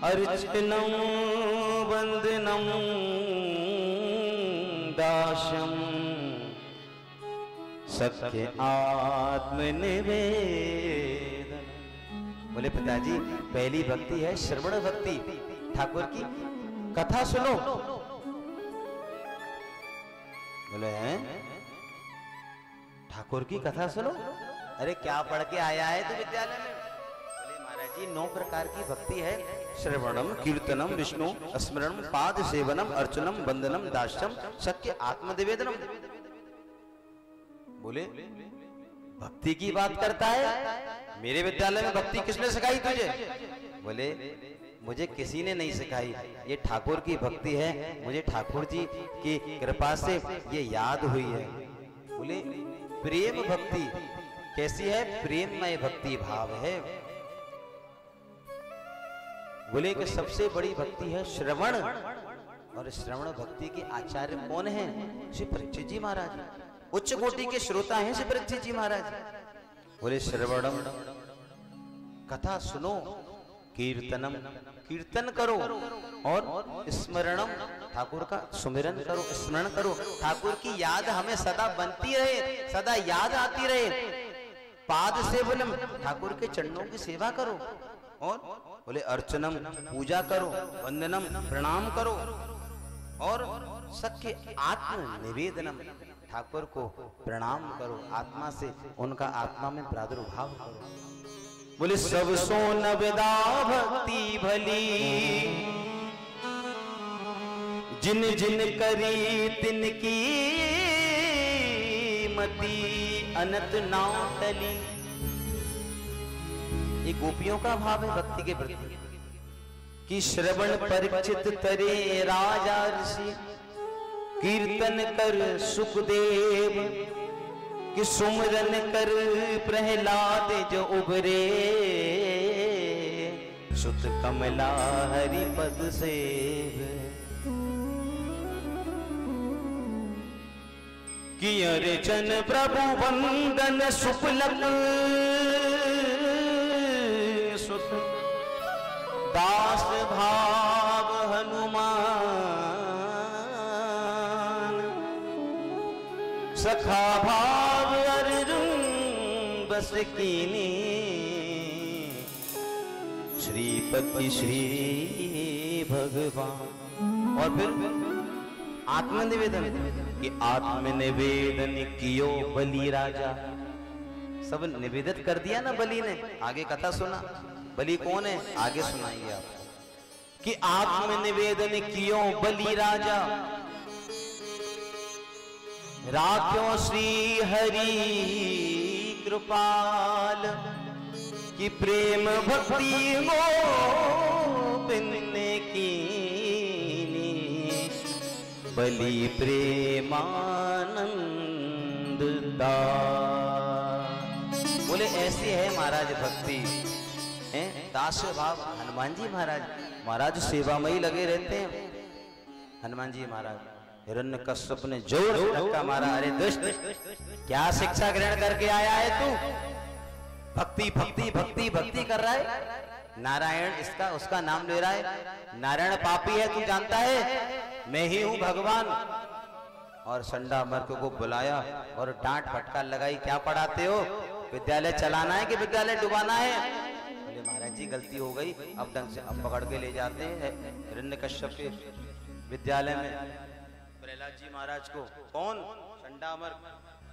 अर्चनं वंदनं दास्यम् सत्य आत्मनिवेदन। बोले पिताजी पहली भक्ति है श्रवण भक्ति, ठाकुर की कथा सुनो। बोले हैं ठाकुर की कथा सुनो? अरे क्या पढ़ के आया है तू विद्यालय में? बोले महाराज जी 9 प्रकार की भक्ति है, श्रवणम कीर्तनम विष्णु स्मरणम पाद सेवनम अर्चनम वंदनम दास्यम सत्य आत्मनिवेदनम। बोले भक्ति की बात करता है? मेरे विद्यालय में भक्ति किसने सिखाई तुझे? बोले मुझे किसी ने नहीं सिखाई, ये ठाकुर की भक्ति है, मुझे ठाकुर जी की कृपा से ये याद हुई है। बोले प्रेम भक्ति कैसी है? प्रेममय भक्ति भाव है। बोले कि सबसे बड़ी भक्ति है श्रवण, और श्रवण भक्ति के आचार्य कौन है? श्री परीक्षित जी महाराज, उच्च कोटि के श्रोता हैं श्री परीक्षित जी महाराज। बोले श्रवणम कथा सुनो, कीर्तनम कीर्तन करो, और स्मरणम ठाकुर का सुमिरन करो, स्मरण करो, ठाकुर की याद हमें सदा बनती रहे, सदा याद आती रहे। पाद सेवनम ठाकुर के चरणों की सेवा करो, और बोले अर्चनम पूजा करो, वंदनम प्रणाम करो, और सख्य आत्म निवेदनम ठाकुर को प्रणाम करो, आत्मा से उनका आत्मा में प्रादुर्भाव करो। बोले सब सो नवदा भक्ति भली, जिन जिन करी तिनकी मति अनंत नाव टली। ये गोपियों का भाव है भक्ति के प्रति कि श्रवण परीक्षित तरे राजा ऋषि, कीर्तन कर सुखदेव कि सुमरन कर प्रहलाद जो उबरे, सुत कमला हरि पद सेव। कि अर्चन प्रभु वंदन सुपलक सुत दास भाव हनुमान, सखा भाव अर्जुन बस कीनी, श्रीपति श्री भगवान। और फिर आत्मनिवेदन कि आत्मनिवेदन कियो बलि राजा। सब निवेदित कर दिया ना बलि ने। आगे कथा सुना, बलि कौन है आगे सुनाइए आपको। कि आत्मनिवेदन कियो बलि राजा, राख्यो श्री हरि कृपाल। कि प्रेम भक्ति हो बिन्ने की, बलि प्रेमानंद दास। बोले ऐसी है महाराज भक्ति है, दास भाव। हनुमान जी महाराज, महाराज सेवा में ही लगे रहते हैं। हनुमान जी महाराज हिरण्यकश्यप ने जोर से धक्का मारा, अरे दुष्ट क्या शिक्षा ग्रहण करके आया है तू? भक्ति भक्ति भक्ति भक्ति कर रहा है, नारायण इसका उसका नाम ले रहा है। नारायण पापी है तू जानता है, मैं ही हूं भगवान। और संडा मर्क को बुलाया और डांट फटकार लगाई, क्या पढ़ाते हो? विद्यालय चलाना है कि विद्यालय डुबाना है? बोले बोले महाराज जी गलती हो गई, अब ढंग से अब पकड़ के ले जाते हैं हिरण्यकश्यप के विद्यालय में प्रहलाद जी महाराज को, कौन चंडामर्क,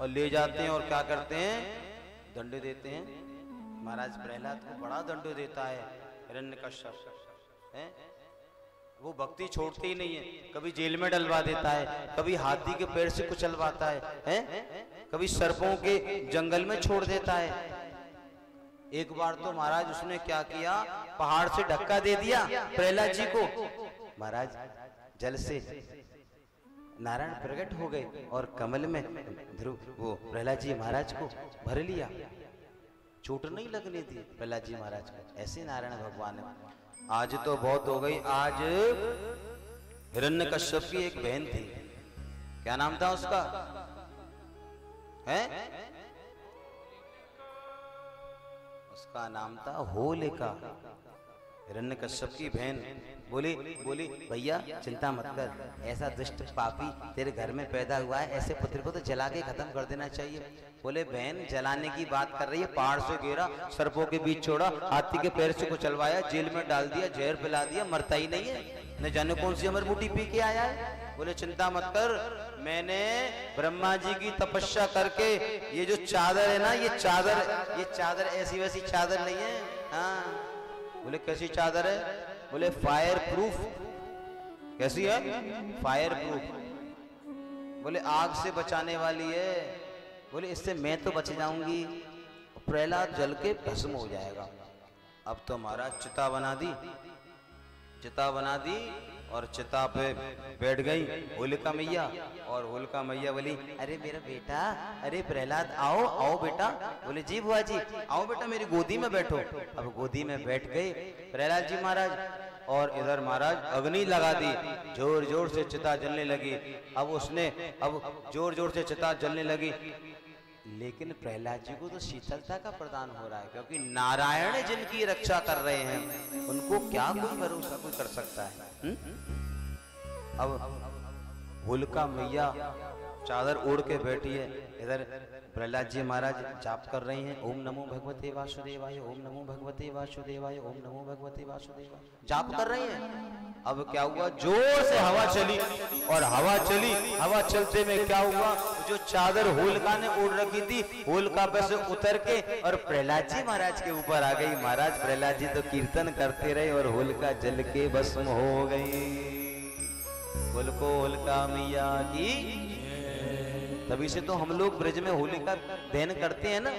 और ले जाते हैं और क्या करते हैं, दंड देते हैं। महाराज प्रहलाद को बड़ा दंड देता है हिरण्यकश्यप है। वो भक्ति छोड़ती ही नहीं है, कभी जेल में डलवा देता है, कभी हाथी के पैर से कुचलवाता है, कभी सर्पों के जंगल में छोड़ देता है। एक बार तो महाराज उसने क्या किया, पहाड़ से धक्का दे दिया प्रहलाद जी को। महाराज जल से नारायण प्रकट हो गए और कमल में वो प्रहलाद जी महाराज को भर लिया, चोट नहीं लगने दी प्रहलाद जी महाराज को। ऐसे नारायण भगवान है। आज तो बहुत हो गई। आज हिरण्यकश्यप की एक बहन थी, क्या नाम था उसका, है उसका नाम था होलिका। हिरण्यकश्यप की बहन बोली भैया चिंता मत कर, ऐसा दुष्ट पापी तेरे घर में पैदा हुआ है, ऐसे पुत्र को तो जला के खत्म कर देना चाहिए। बोले बहन जलाने की बात कर रही है, पहाड़ से गिरा, सर्पों के बीच छोड़ा, हाथी के पैर से कुचलवाया, जेल में डाल दिया, जहर पिला दिया, मरता ही नहीं है, न जाने कौन सी अमर बूटी पी के आया है। बोले चिंता मत कर, मैंने ब्रह्मा जी की तपस्या करके ये जो चादर है ना, ये चादर ऐसी वैसी चादर नहीं है। हाँ बोले कैसी चादर है, बोले फायर प्रूफ। कैसी है, फायर प्रूफ। बोले आग से बचाने वाली है। बोले इससे मैं तो बच जाऊंगी, प्रहलाद जल के भस्म हो जाएगा। अब तो महाराज चिता बना दी और चिता पे बैठ गई होलिका मैया। और होलिका मैया बोली अरे मेरा बेटा, अरे प्रहलाद आओ बेटा। बोले जी बुआ जी, आओ बेटा मेरी गोदी में बैठो। अब गोदी में बैठ गए प्रहलाद जी महाराज, और इधर महाराज अग्नि लगा दी, जोर जोर से चिता जलने लगी। अब जोर जोर से चिता जलने लगी, लेकिन प्रहलाद जी को तो शीतलता का प्रदान हो रहा है, क्योंकि नारायण जिनकी रक्षा कर रहे हैं उनको क्या कोई भरोसा कोई कर सकता है। अब होलिका मैया चादर ओढ़ के बैठी है, इधर प्रहलाद जी महाराज जाप कर रहे हैं, ओम नमो भगवते वासुदेवाय, ओम नमो भगवते वासुदेवाय, ओम नमो भगवते वासुदेवाय, जाप कर रहे हैं। अब क्या हुआ, जोर से हवा चली, और हवा चलते में क्या हुआ, जो चादर होलिका ने ओढ़ रखी थी, होलिका पे से उतर के और प्रहलाद जी महाराज के ऊपर आ गई। महाराज प्रहलाद जी तो कीर्तन करते रहे और होलिका जल के भस्म हो गई। बोलो होलिका मैया की। तभी से तो हम लोग ब्रज में होलिका दहन करते हैं ना,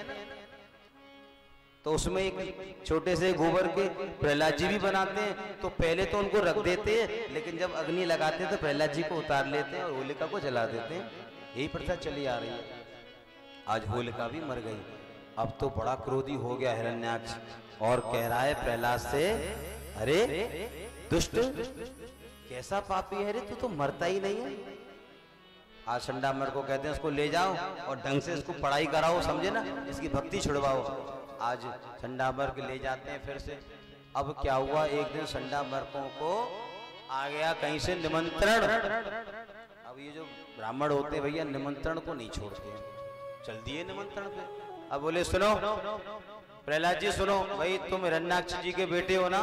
तो उसमें एक छोटे से गोबर के प्रहलाद जी भी बनाते हैं। तो पहले तो उनको रख देते हैं, लेकिन जब अग्नि लगाते हैं तो प्रहलाद जी को उतार लेते हैं और होलिका को जला देते हैं। यही प्रथा चली आ रही है। आज होलिका भी मर गई। अब तो बड़ा क्रोधी हो गया हिरण्याक्ष, और कह रहा है प्रहलाद से, अरे दुष्ट कैसा पापी है रे, तू तो मरता ही नहीं है। आज चंडामर्क को कहते हैं उसको ले जाओ और ढंग से इसको पढ़ाई कराओ, समझे ना, इसकी भक्ति छुड़वाओ। आज चंडामर्क ले जाते हैं फिर से। अब क्या हुआ, एक दिन चंडामर्कों को आ गया कहीं से निमंत्रण। अब ये जो ब्राह्मण होते हैं भैया, निमंत्रण को नहीं छोड़ते हैं, चल दिए निमंत्रण पे। अब बोले सुनो प्रहलाद जी, सुनो भाई, तुम हिरण्याक्ष जी के बेटे हो ना,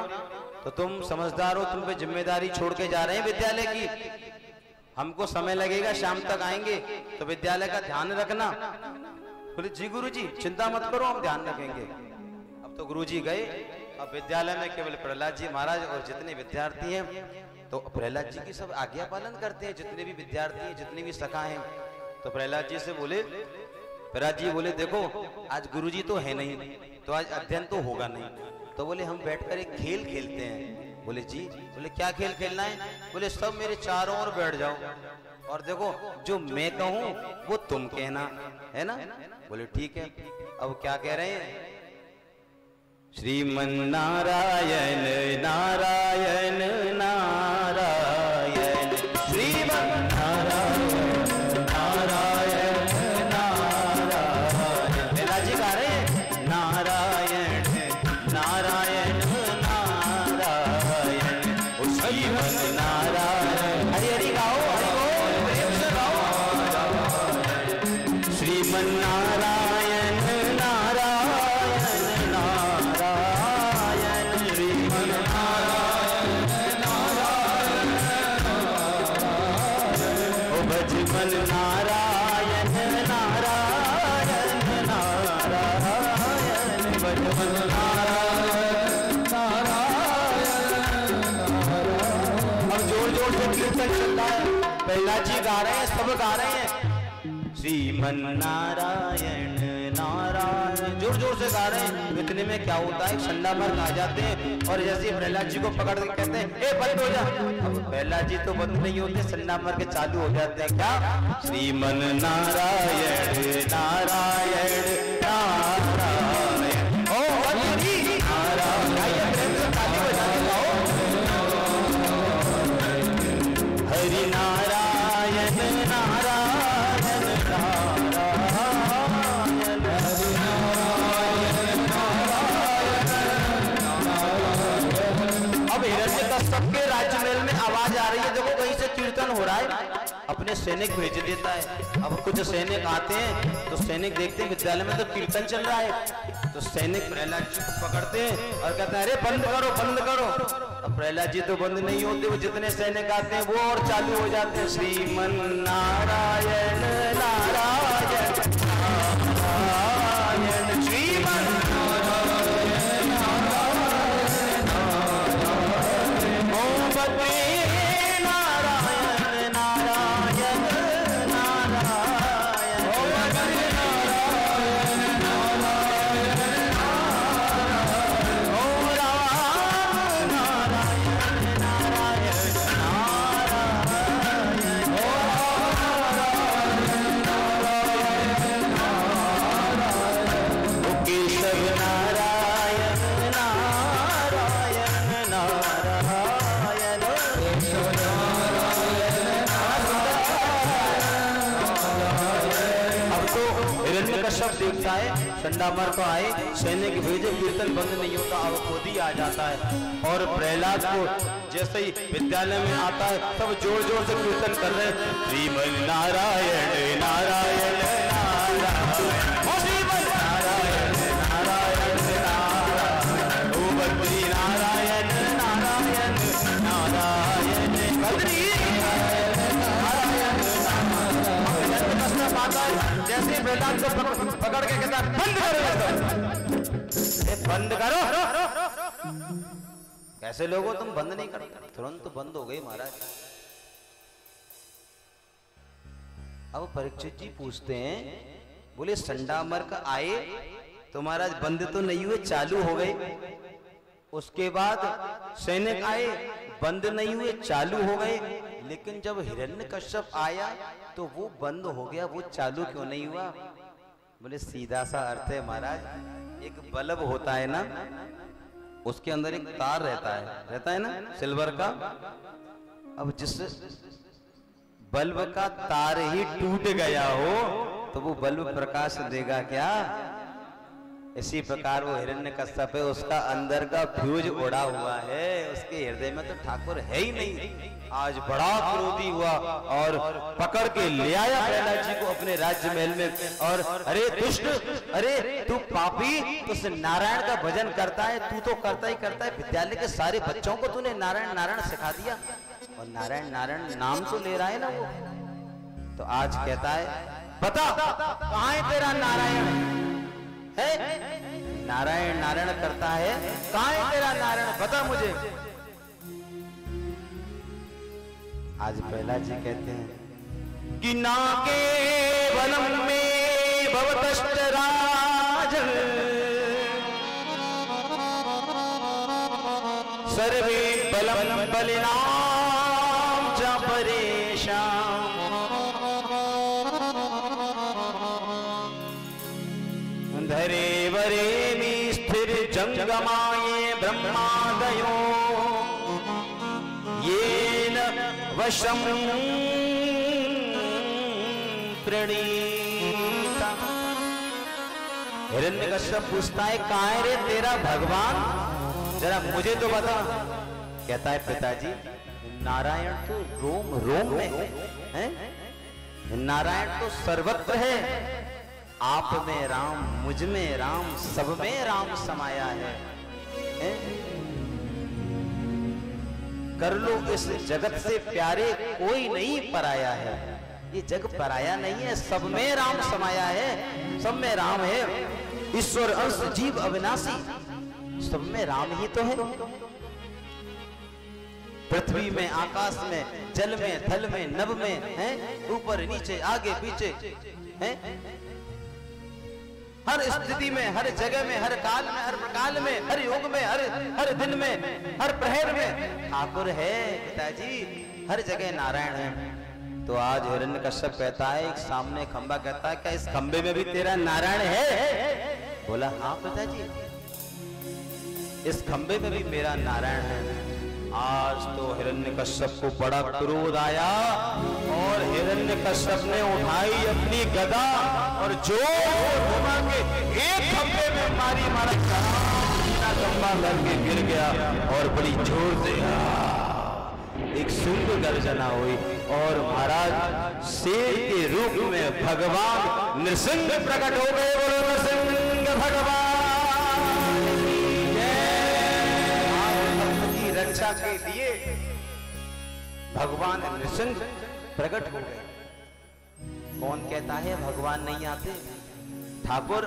तो तुम समझदार हो, तुम पे जिम्मेदारी छोड़ के जा रहे हैं विद्यालय की। हमको समय लगेगा, शाम तक आएंगे, तो विद्यालय का ध्यान रखना। बोले जी गुरुजी चिंता मत करो, हम ध्यान रखेंगे। अब तो गुरुजी गए। अब विद्यालय में केवल प्रहलाद जी महाराज और जितने विद्यार्थी हैं, तो प्रहलाद जी की सब आज्ञा पालन करते हैं, जितने भी विद्यार्थी हैं, जितनी भी सखा हैं। तो प्रहलाद जी से बोले, प्रहलाद जी बोले देखो आज गुरुजी तो है नहीं, तो आज अध्ययन तो होगा नहीं, तो बोले हम बैठकर एक खेल खेलते हैं। बोले जी, बोले क्या खेल खेलना है। बोले सब मेरे चारों ओर बैठ जाओ, और देखो जो मैं कहूं वो तुम कहना, है ना। बोले ठीक है। अब क्या कह रहे हैं, श्रीमन नारायण नारायण नारायण, श्रीमन नारायण नारायण नारायण। प्रहलाद जी गा रहे हैं, नारायण नारायण नारायण, श्रीमन नारायण। हरि हरि गाओ, हरि बोल, प्रेम से गाओ। श्रीमन नारायण नारायण नारायण, भजमन नारायण नारायण नारायण भजमन नारायण नारायण नारायण। अब जोर जोर से कीर्तन चल रहा है, प्रहलाद जी गा रहे हैं, सब गा रहे हैं श्रीमन नारायण नारायण, जोर जोर से गा रहे हैं। इतने में क्या होता है, संडामर्ग आ जाते हैं और जैसे प्रहलाद जी को पकड़ के कहते हैं ए बंद हो जा। अब प्रहलाद जी तो बंद नहीं होते, संडामर्ग चालू हो जाते हैं। क्या श्रीमन नारायण नारायण नारायण ओ नारायण, प्रेम से ताली बजाने गाओ हरि नारायण नारायण नारायण हरि नारायण नारायण। अब हिरण्यकश्यप के राज्य महल में आवाज आ रही है, देखो कहीं से कीर्तन हो रहा है, अपने सैनिक भेज देता है। अब कुछ सैनिक आते हैं तो सैनिक देखते हैं विद्यालय में तो कीर्तन चल रहा है, तो सैनिक प्रहलाद जी को पकड़ते हैं और कहते हैं अरे बंद करो बंद करो। अब प्रहलाद जी तो बंद नहीं होते, वो जितने सैनिक आते हैं वो और चालू हो जाते हैं श्रीमन नारायण नारायण नारायण श्रीमन नारायण नारायण नारायण ओम बद्री नारायण नारायण नारायण ओम बद्री नारायण नारायण नारायण ओम राम नारायण नारायण नारायण ओम केशव नारायण नारायण नारायण केशव नारायण नारायण। अब तो हिरण्यकश्यप देखता है संडामर को आए, सैनिक भेजे, कीर्तन बंद नहीं होता, अब खुद ही आ जाता है और प्रहलाद को जैसे ही विद्यालय में आता है सब जोर जोर से कीर्तन कर रहे हैं श्रीमन नारायण नारायण नारायण श्रीमन नारायण नारायण नारायण ओ बद्री नारायण नारायण नारायण बद्री नारायण नारायण। जैसे प्रहलाद को पकड़ के कहता बंद करो, बंद करो। कैसे लोगों तुम बंद नहीं करते, तुरंत बंद हो गई महाराज। अब परीक्षित जी पूछते हैं, बोले संडामर्क आए तो महाराज बंद तो नहीं हुए, चालू हो गए। उसके बाद सैनिक आए, बंद नहीं हुए, चालू हो गए। लेकिन जब हिरण्यकश्यप आया तो वो बंद हो गया, वो चालू क्यों नहीं हुआ? बोले सीधा सा अर्थ है महाराज, एक बल्ब होता है ना, उसके अंदर एक तार रहता है ना सिल्वर का। अब जिस बल्ब का तार ही टूट गया हो तो वो बल्ब प्रकाश देगा क्या? इसी प्रकार वो हिरण्यकश्यप है, उसका अंदर का फ्यूज उड़ा हुआ है, उसके हृदय में तो ठाकुर है ही नहीं। आज बड़ा क्रोधी हुआ और पकड़ के ले आया प्रहलाद जी को अपने राज्य महल में और अरे दुष्ट, अरे तू पापी, तू नारायण का भजन करता है, तू तो करता ही करता है, विद्यालय के सारे बच्चों को तूने नारायण नारायण सिखा दिया और नारायण नारायण नाम तो ले रहा है ना वो। तो आज कहता है बता कहां है तेरा नारायण है? नारायण नारायण करता है, कहां है तेरा नारायण, बता मुझे। आज प्रहलाद जी कहते हैं कि ना के वनम में भवतश्च राजन सर्वे बलम बलिनाम च परेशान धरे वरे मी स्थिर जंगमाये ब्रह्मादयो येन वशम प्रणीता। हिरण्यकश्यप पूछता है कहाँ है रे तेरा भगवान, जरा मुझे तो बता। कहता है पिताजी नारायण तो रोम रोम में है, नारायण तो सर्वत्र है, आप में राम, मुझ में राम, सब में राम समाया है? कर लो इस जगत से प्यारे कोई नहीं पराया है। ये जग पराया नहीं है, सब में राम समाया है, सब में राम है। ईश्वर अंश जीव अविनाशी, सब में राम ही तो है। पृथ्वी में, आकाश में, जल में, थल में, नभ में, है ऊपर नीचे आगे पीछे, है हर स्थिति में, हर जगह में, हर काल में, हर प्रकाल में, हर युग में, हर दिन में, हर प्रहर में ठाकुर है पिताजी, हर जगह नारायण है। तो आज हिरण्यकश्यप कहता है, एक सामने खंबा कहता है, क्या इस खंबे में भी तेरा नारायण है? बोला हाँ पिताजी, इस खंबे में भी मेरा नारायण है। आज तो हिरण्यकश्यप को बड़ा क्रोध आया और हिरण्यकश्यप ने उठाई अपनी गदा और जोर घुमा के एक खंबे में मारी, मारा खंबा करके गिर गया और बड़ी जोर से एक सिंह गर्जना हुई और महाराज शेर के रूप में भगवान नृसिंह प्रकट हो गए। बोलो नृसिंह भगवान की रक्षा के लिए भगवान नृसिंह प्रकट हो गए। कौन कहता है भगवान नहीं आते? ठाकुर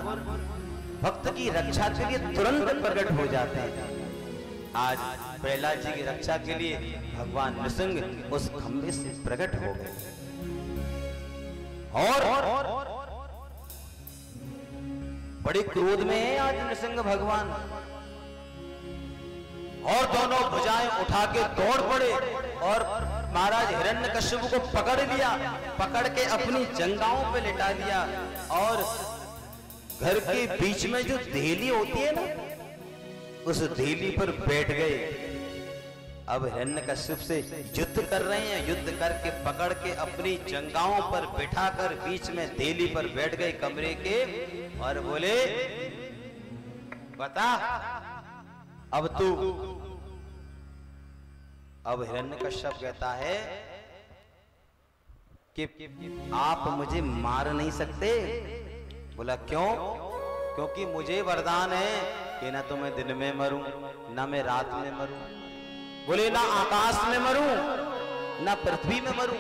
भक्त की रक्षा के लिए तुरंत प्रकट हो जाते हैं। आज प्रहलाद जी की रक्षा के लिए भगवान नृसिंह उस खंबे से प्रकट हो गए और बड़े क्रोध में है आज नृसिंह भगवान, और दोनों भुजाएं उठा के दौड़ पड़े और महाराज हिरण्यकश्यप को पकड़ लिया, पकड़ के अपनी जंघाओं पे लिटा दिया और घर के बीच में जो देहली होती है ना, उस देहली पर बैठ गए। अब हिरण्यकश्यप से युद्ध कर रहे हैं, युद्ध करके पकड़ के अपनी जंघाओं पर बिठाकर बीच में देहली पर बैठ गए कमरे के और बोले बता अब तू। अब हिरण्यकश्यप कहता है कि आप मुझे मार नहीं सकते। बोला क्यों? क्योंकि मुझे वरदान है कि ना तो मैं दिन में मरूं, ना मैं रात में मरूं। बोले ना आकाश में मरूं, ना पृथ्वी में मरूं,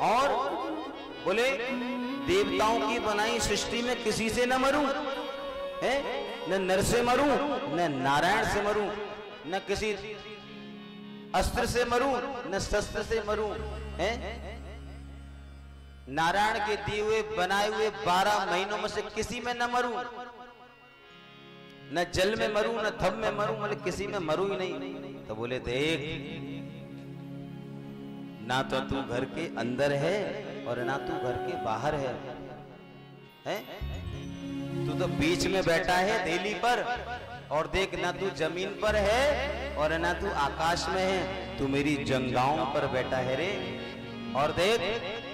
और बोले देवताओं की बनाई सृष्टि में किसी से न मरूं, है न नर से मरूं, न नारायण से मरूं, न किसी अस्त्र से मरूं, न शस्त्र से मरूं, है नारायण के दिए हुए बनाए हुए 12 महीनों में से किसी में न मरूं, न जल में मरूं, न धब में मरूं, मतलब किसी में मरूं ही नहीं। तो बोले देख, ना तो तू घर के अंदर है और ना तू घर के बाहर है, तू तो बीच में बैठा है देहली पर, और देख ना तू जमीन पर है और ना तू आकाश में है, तू मेरी जंघाओं पर बैठा है रे। और देख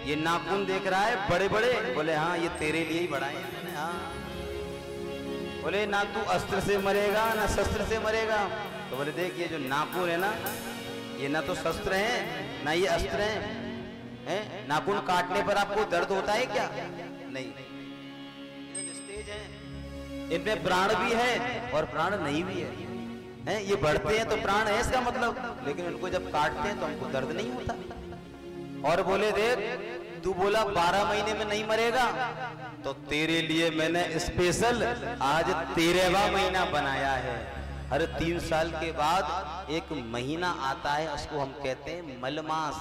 ये नाखून देख रहा है बड़े बड़े। बोले हाँ ये तेरे लिए ही बढ़ाए हैं मैंने। हाँ बोले ना तू अस्त्र से मरेगा ना शस्त्र से मरेगा। तो बोले देख ये जो नाखून है ना, ये ना तो शस्त्र है ना ये अस्त्र है। नाखून काटने पर आपको दर्द होता है क्या? नहीं। निस्तेज है, इनमें प्राण भी है और प्राण नहीं भी है। ये बढ़ते हैं तो प्राण है इसका मतलब, लेकिन उनको जब काटते हैं तो हमको दर्द नहीं होता। और बोले देख तू बोला 12 महीने में नहीं मरेगा, तो तेरे लिए मैंने स्पेशल आज 13वां महीना बनाया है। हर 3 साल के बाद एक महीना आता है, उसको हम कहते हैं मलमास,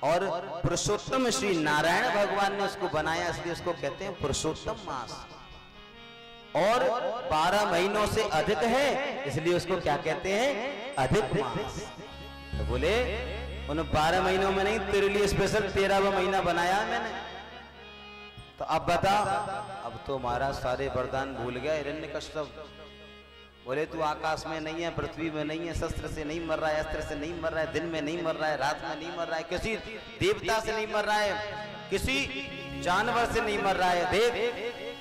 और पुरुषोत्तम श्री नारायण भगवान ने उसको बनाया, इसलिए उसको कहते हैं पुरुषोत्तम मास। और 12 महीनों से अधिक है इसलिए उसको क्या कहते हैं? अधिक मास। तो बोले उन 12 महीनों में नहीं, तेरे लिए स्पेशल 13वां महीना बनाया मैंने। तो अब बता, अब तो हमारा सारे वरदान भूल गया हिरण्यकश्यप। बोले तू आकाश में नहीं है, पृथ्वी में नहीं है, शस्त्र से नहीं मर रहा है, अस्त्र से नहीं मर रहा है, दिन में नहीं मर रहा है, रात में नहीं मर रहा है, किसी देवता से नहीं मर रहा है, किसी जानवर से नहीं मर रहा है। देख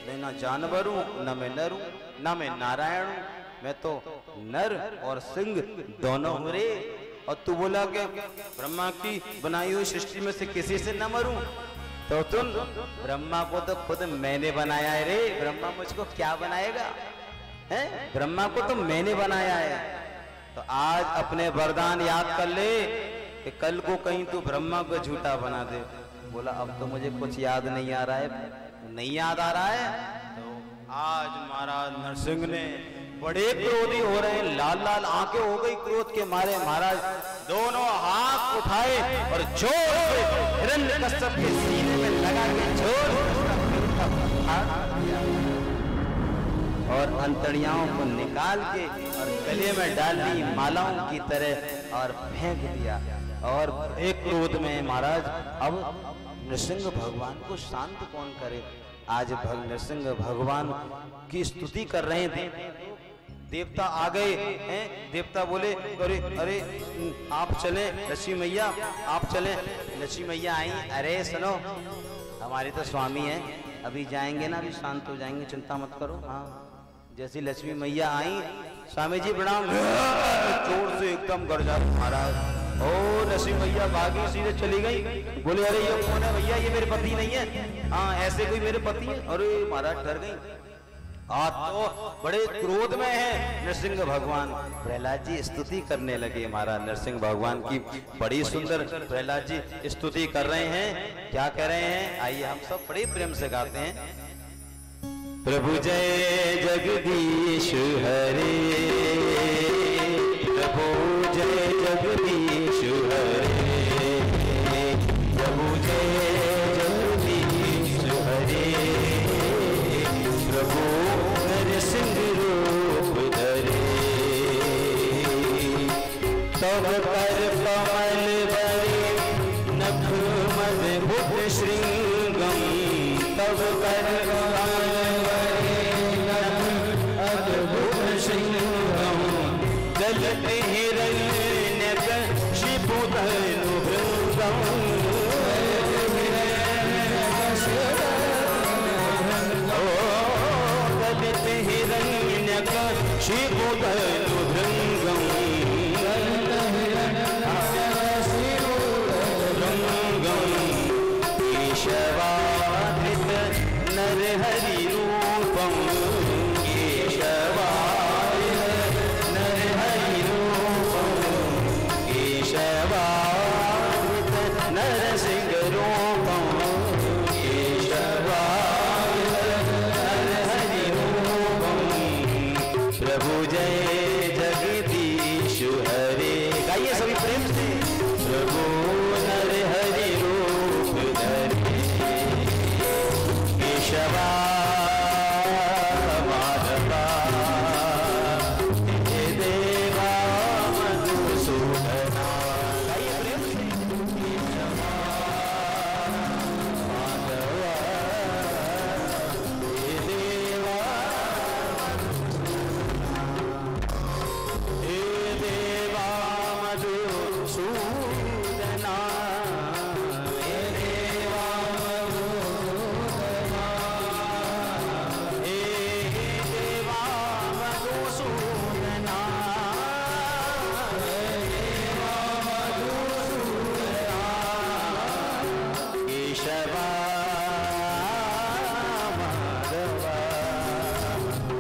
मैं ना जानवर हूं, ना मैं नर हूं, ना मैं नारायण हूं, मैं तो नर और सिंह दोनों हूं रे। और तू बोला कि ब्रह्मा की बनाई हुई सृष्टि में से किसी से न मरूं, तो तुम ब्रह्मा को तो खुद मैंने बनाया है रे। ब्रह्मा मुझको क्या बनाएगा? हैं? ब्रह्मा को तो मैंने बनाया है। तो आज अपने वरदान याद कर ले कि कल को कहीं तू ब्रह्मा को झूठा बना दे। बोला अब तो मुझे कुछ याद नहीं आ रहा है। नहीं याद आ रहा है तो आज महाराज नरसिंह ने बड़े क्रोधी हो रहे हैं, लाल लाल आंखें हो गई क्रोध के मारे। महाराज दोनों हाथ उठाए और जोर से हिरण्यकश्यप के सीने में लगा के जोर और अंतड़ियाओं को निकाल के और गले में डाल दी मालाओं की तरह और फेंक दिया। और एक क्रोध में महाराज अब नृसिंह भगवान को शांत कौन करे। आज नृसिंह भगवान की स्तुति कर रहे थे, देवता आ गए हैं। देवता बोले अरे अरे आप चले लक्ष्मी मैया, आप चले। लक्ष्मी मैया आई, अरे सुनो हमारे तो स्वामी हैं, अभी जाएंगे ना, अभी शांत हो जाएंगे, चिंता मत करो। हाँ जैसी लक्ष्मी मैया आई, स्वामी जी प्रणाम, जोर से एकदम गरजा महाराज। ओ लक्ष्मी मैया भागी सीधे चली गई। बोले अरे ये कौन है भैया, ये मेरे पति नहीं है। हाँ ऐसे कोई मेरे पति है। अरे महाराज डर गई। आज तो बड़े क्रोध में है नरसिंह भगवान। प्रहलाद जी स्तुति करने लगे महाराज नरसिंह भगवान की, बड़ी सुंदर प्रहलाद जी स्तुति कर रहे हैं। क्या कह रहे हैं, आइए हम सब बड़े प्रेम से गाते हैं। प्रभु जय जगदीश हरे, प्रभु जय जगदीश हरे, प्रभु जय जगदीश हरे, प्रभु नरसिंह रूप धरे। तब कर कमल बरे नख मदभुत श्रृंगम, तब कर कमल बरे नख अद्भुत श्रृंगम, गलत हिरण्यकशिपु धनु भृंगम, शिवो धनु भृंगम, केशवाधृत नरहरि रूपम, केशवाधृत नरहरि रूपम, केशवाधृत नरसिंह रूपम, केशवाधृत नरहरि रूपम, प्रभु जय जगदीश हरे। गाइए सभी प्रेम से। प्रभु नरहरि रूप धरे, केशवा माधवा हे देवा मधुसूदना। गाइए प्रेम से। केशवा माधवा हे देवा, हे देवा मधुसूदना, हे देवा मधुसूदना, हे देवा मधुसूदना, हे देवा मधुसूदना, केशवा माधवा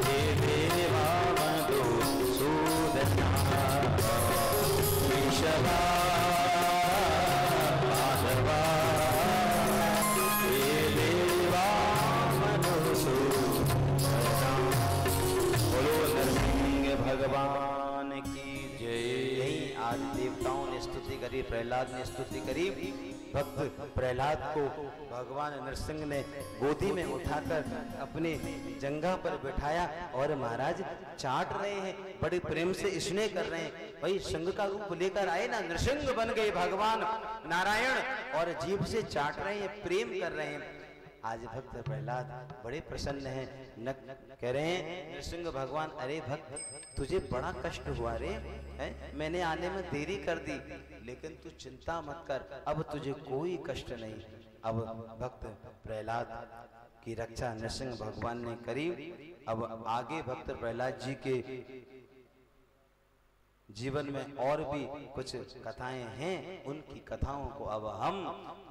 हे देवा मधुसूदना, केशवा माधवा हे देवा मधुसूदना। बोलो नरसिंह भगवान की जय। यही आज देवताओं ने स्तुति करी, प्रहलाद ने स्तुति करी। भक्त प्रहलाद को भगवान नरसिंह ने गोदी में उठाकर अपने जंघा पर बिठाया और महाराज चाट रहे हैं, बड़े प्रेम से स्नेह कर रहे हैं। भाई सिंह का रूप लेकर आए ना, नरसिंह बन गए भगवान नारायण और जीभ से चाट रहे हैं, प्रेम कर रहे हैं। आज भक्त प्रहलाद बड़े प्रसन्न हैं, कह रहे हैं नरसिंह भगवान, अरे भक्त तुझे बड़ा कष्ट हुआ रे, है? मैंने आने में देरी कर दी, लेकिन तू चिंता मत कर, अब तुझे कोई कष्ट नहीं। अब भक्त प्रहलाद की रक्षा नरसिंह भगवान ने करी। अब आगे भक्त प्रहलाद जी के जीवन में और भी कुछ कथाएं हैं, उनकी कथाओं को अब हम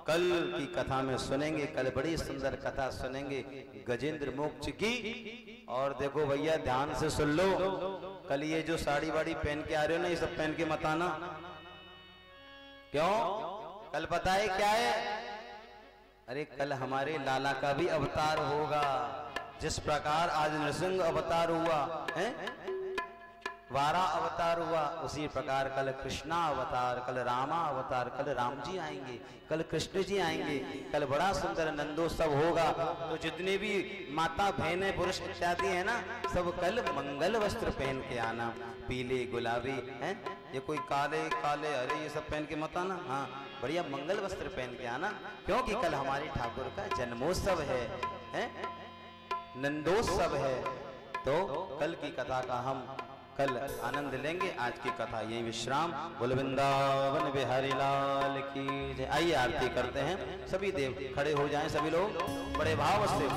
कल की कथा में सुनेंगे। कल बड़ी सुंदर कथा सुनेंगे गजेंद्र मोक्ष की। और देखो भैया ध्यान से सुन लो, कल ये जो साड़ी वाड़ी पहन के आ रहे हो ना, ये सब पहन के मत आना। क्यों? कल पता है क्या है? अरे कल हमारे लाला का भी अवतार होगा, जिस प्रकार आज नृसिंह अवतार हुआ है, वारा अवतार हुआ, उसी प्रकार कल कृष्णा अवतार, कल रामा अवतार, कल राम जी आएंगे, कल कृष्ण जी आएंगे, कल बड़ा सुंदर नंदोत्सव होगा। तो जितने भी माता बहनें पुरुष इत्यादि है ना, सब कल मंगल वस्त्र पहन के आना, पीले गुलाबी हैं, ये कोई काले काले अरे ये सब पहन के मत आना, हाँ बढ़िया मंगल वस्त्र पहन के आना, क्योंकि कल हमारे ठाकुर का जन्मोत्सव है, नंदोत्सव है। तो कल की कथा का हम कल आनंद लेंगे। आज की कथा यही विश्राम। बोल वृंदावन बिहारी लाल की जय। आइए आरती करते हैं, सभी देव खड़े हो जाएं, सभी लोग बड़े भाव से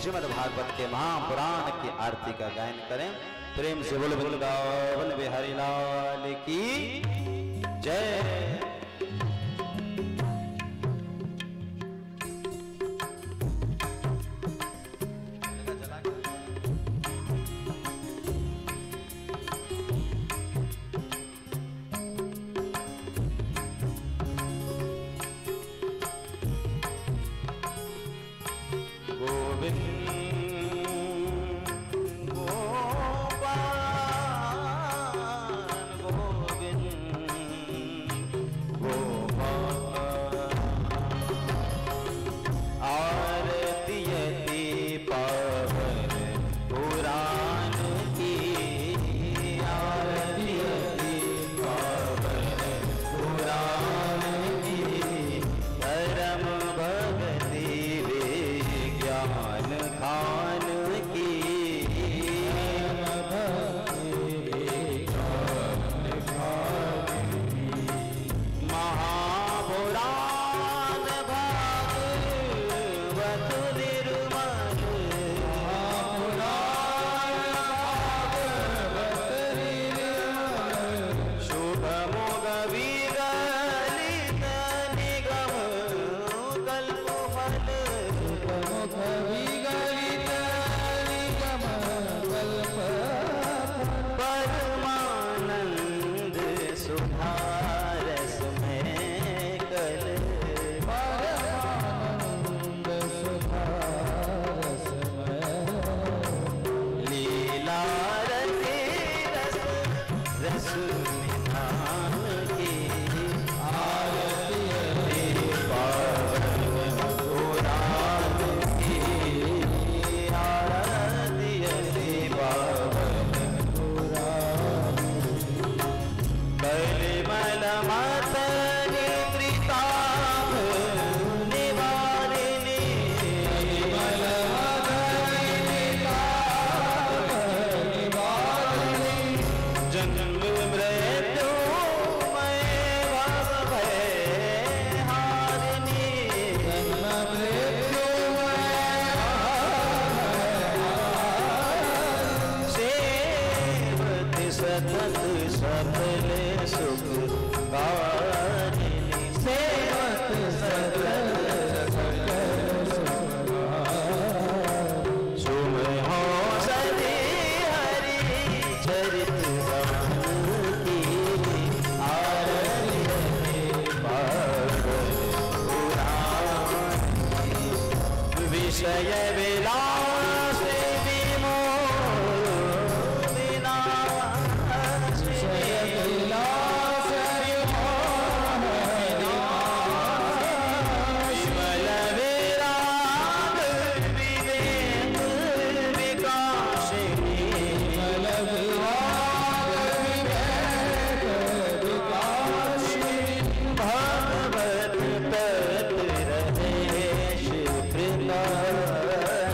श्रीमद् भागवत के महापुराण की आरती का गायन करें। प्रेम से बोल वृंदावन बिहारी लाल की जय।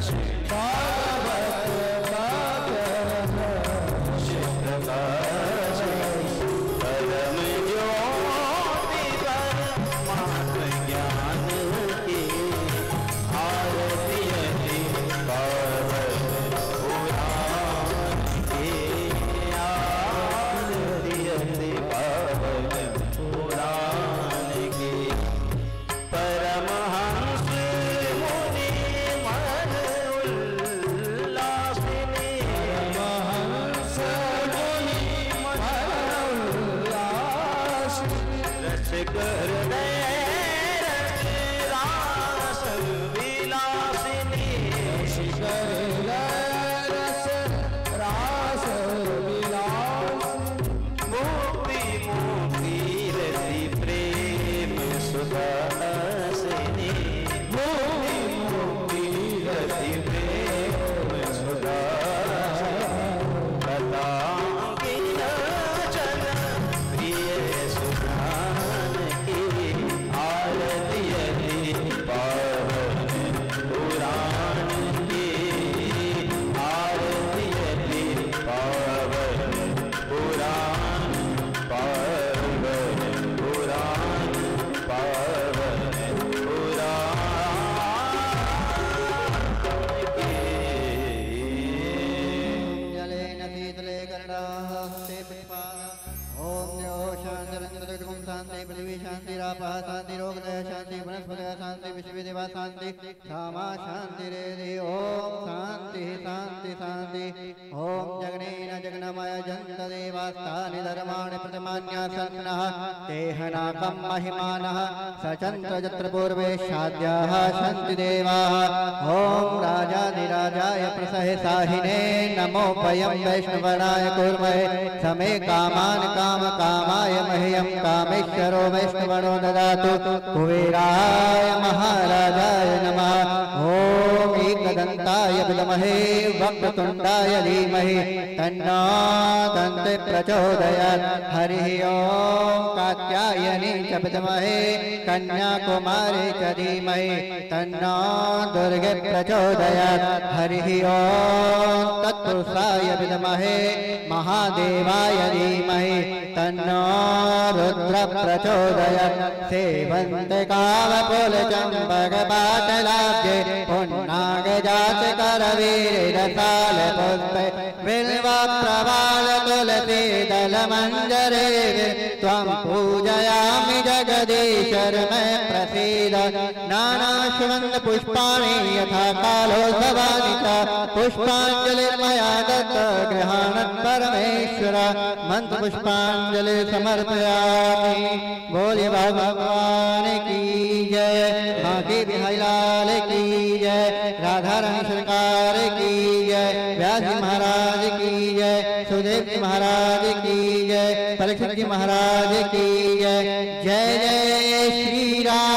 Shri शांति विश्व देवा शांति क्षमा शांति रे ओम शांति शांति शांति ओम जगनेन जगन्मय जंत देवास्तानि धर्माणि प्रतिमान्यासन्नः तेहनाकं महिमानः सचन्त जत्र पूर्वे शाद्याः सन्ति देवाः ओम राजाधिराजाय प्रसहसाहिने नमो वयं वैष्णवनाय कुर्महे समे कामान् काम कामाय मह्यं कामेश्वरो वैष्णवनो ददातु कुबेराय महाराजाय नमः ओम एकदन्ताय विद्महे वक्रतुण्डाय धीमहि तन्नो दन्ते प्रचोदयात् हरिः ओम कात्यायनी च विद्महे कन्याकुमारी च धीमहि तन्नो दुर्गे प्रचोदयात् हरिः ओम तत्पुरुषाय विद्महे महादेवाय धीमहि तन्नो रुद्र प्रचोदयात् सेवन्ते कामकुलचम्पकपाटलाब्जे पुन्नागजातकरवीरसालपुष्पे बिल्वप्रवाल तुलसी दलमञ्जरे त्वं पूजयामि जगदीश्वर मे प्रसीद नानाश्वन्त पुष्पाणि यथा कालोत्सवानि च पुष्पाञ्जलिर्मया दत्त गृहाणत् परमेश्वर मंत्र पुष्पांजलि समर्पयामि बोले भगवान की जय बांके बिहारी लाल की जय राधा रानी सरकार की जय व्यास जी महाराज की जय सुदेव जी महाराज की जय परीक्षित जी महाराज की जय जय जय श्री राम।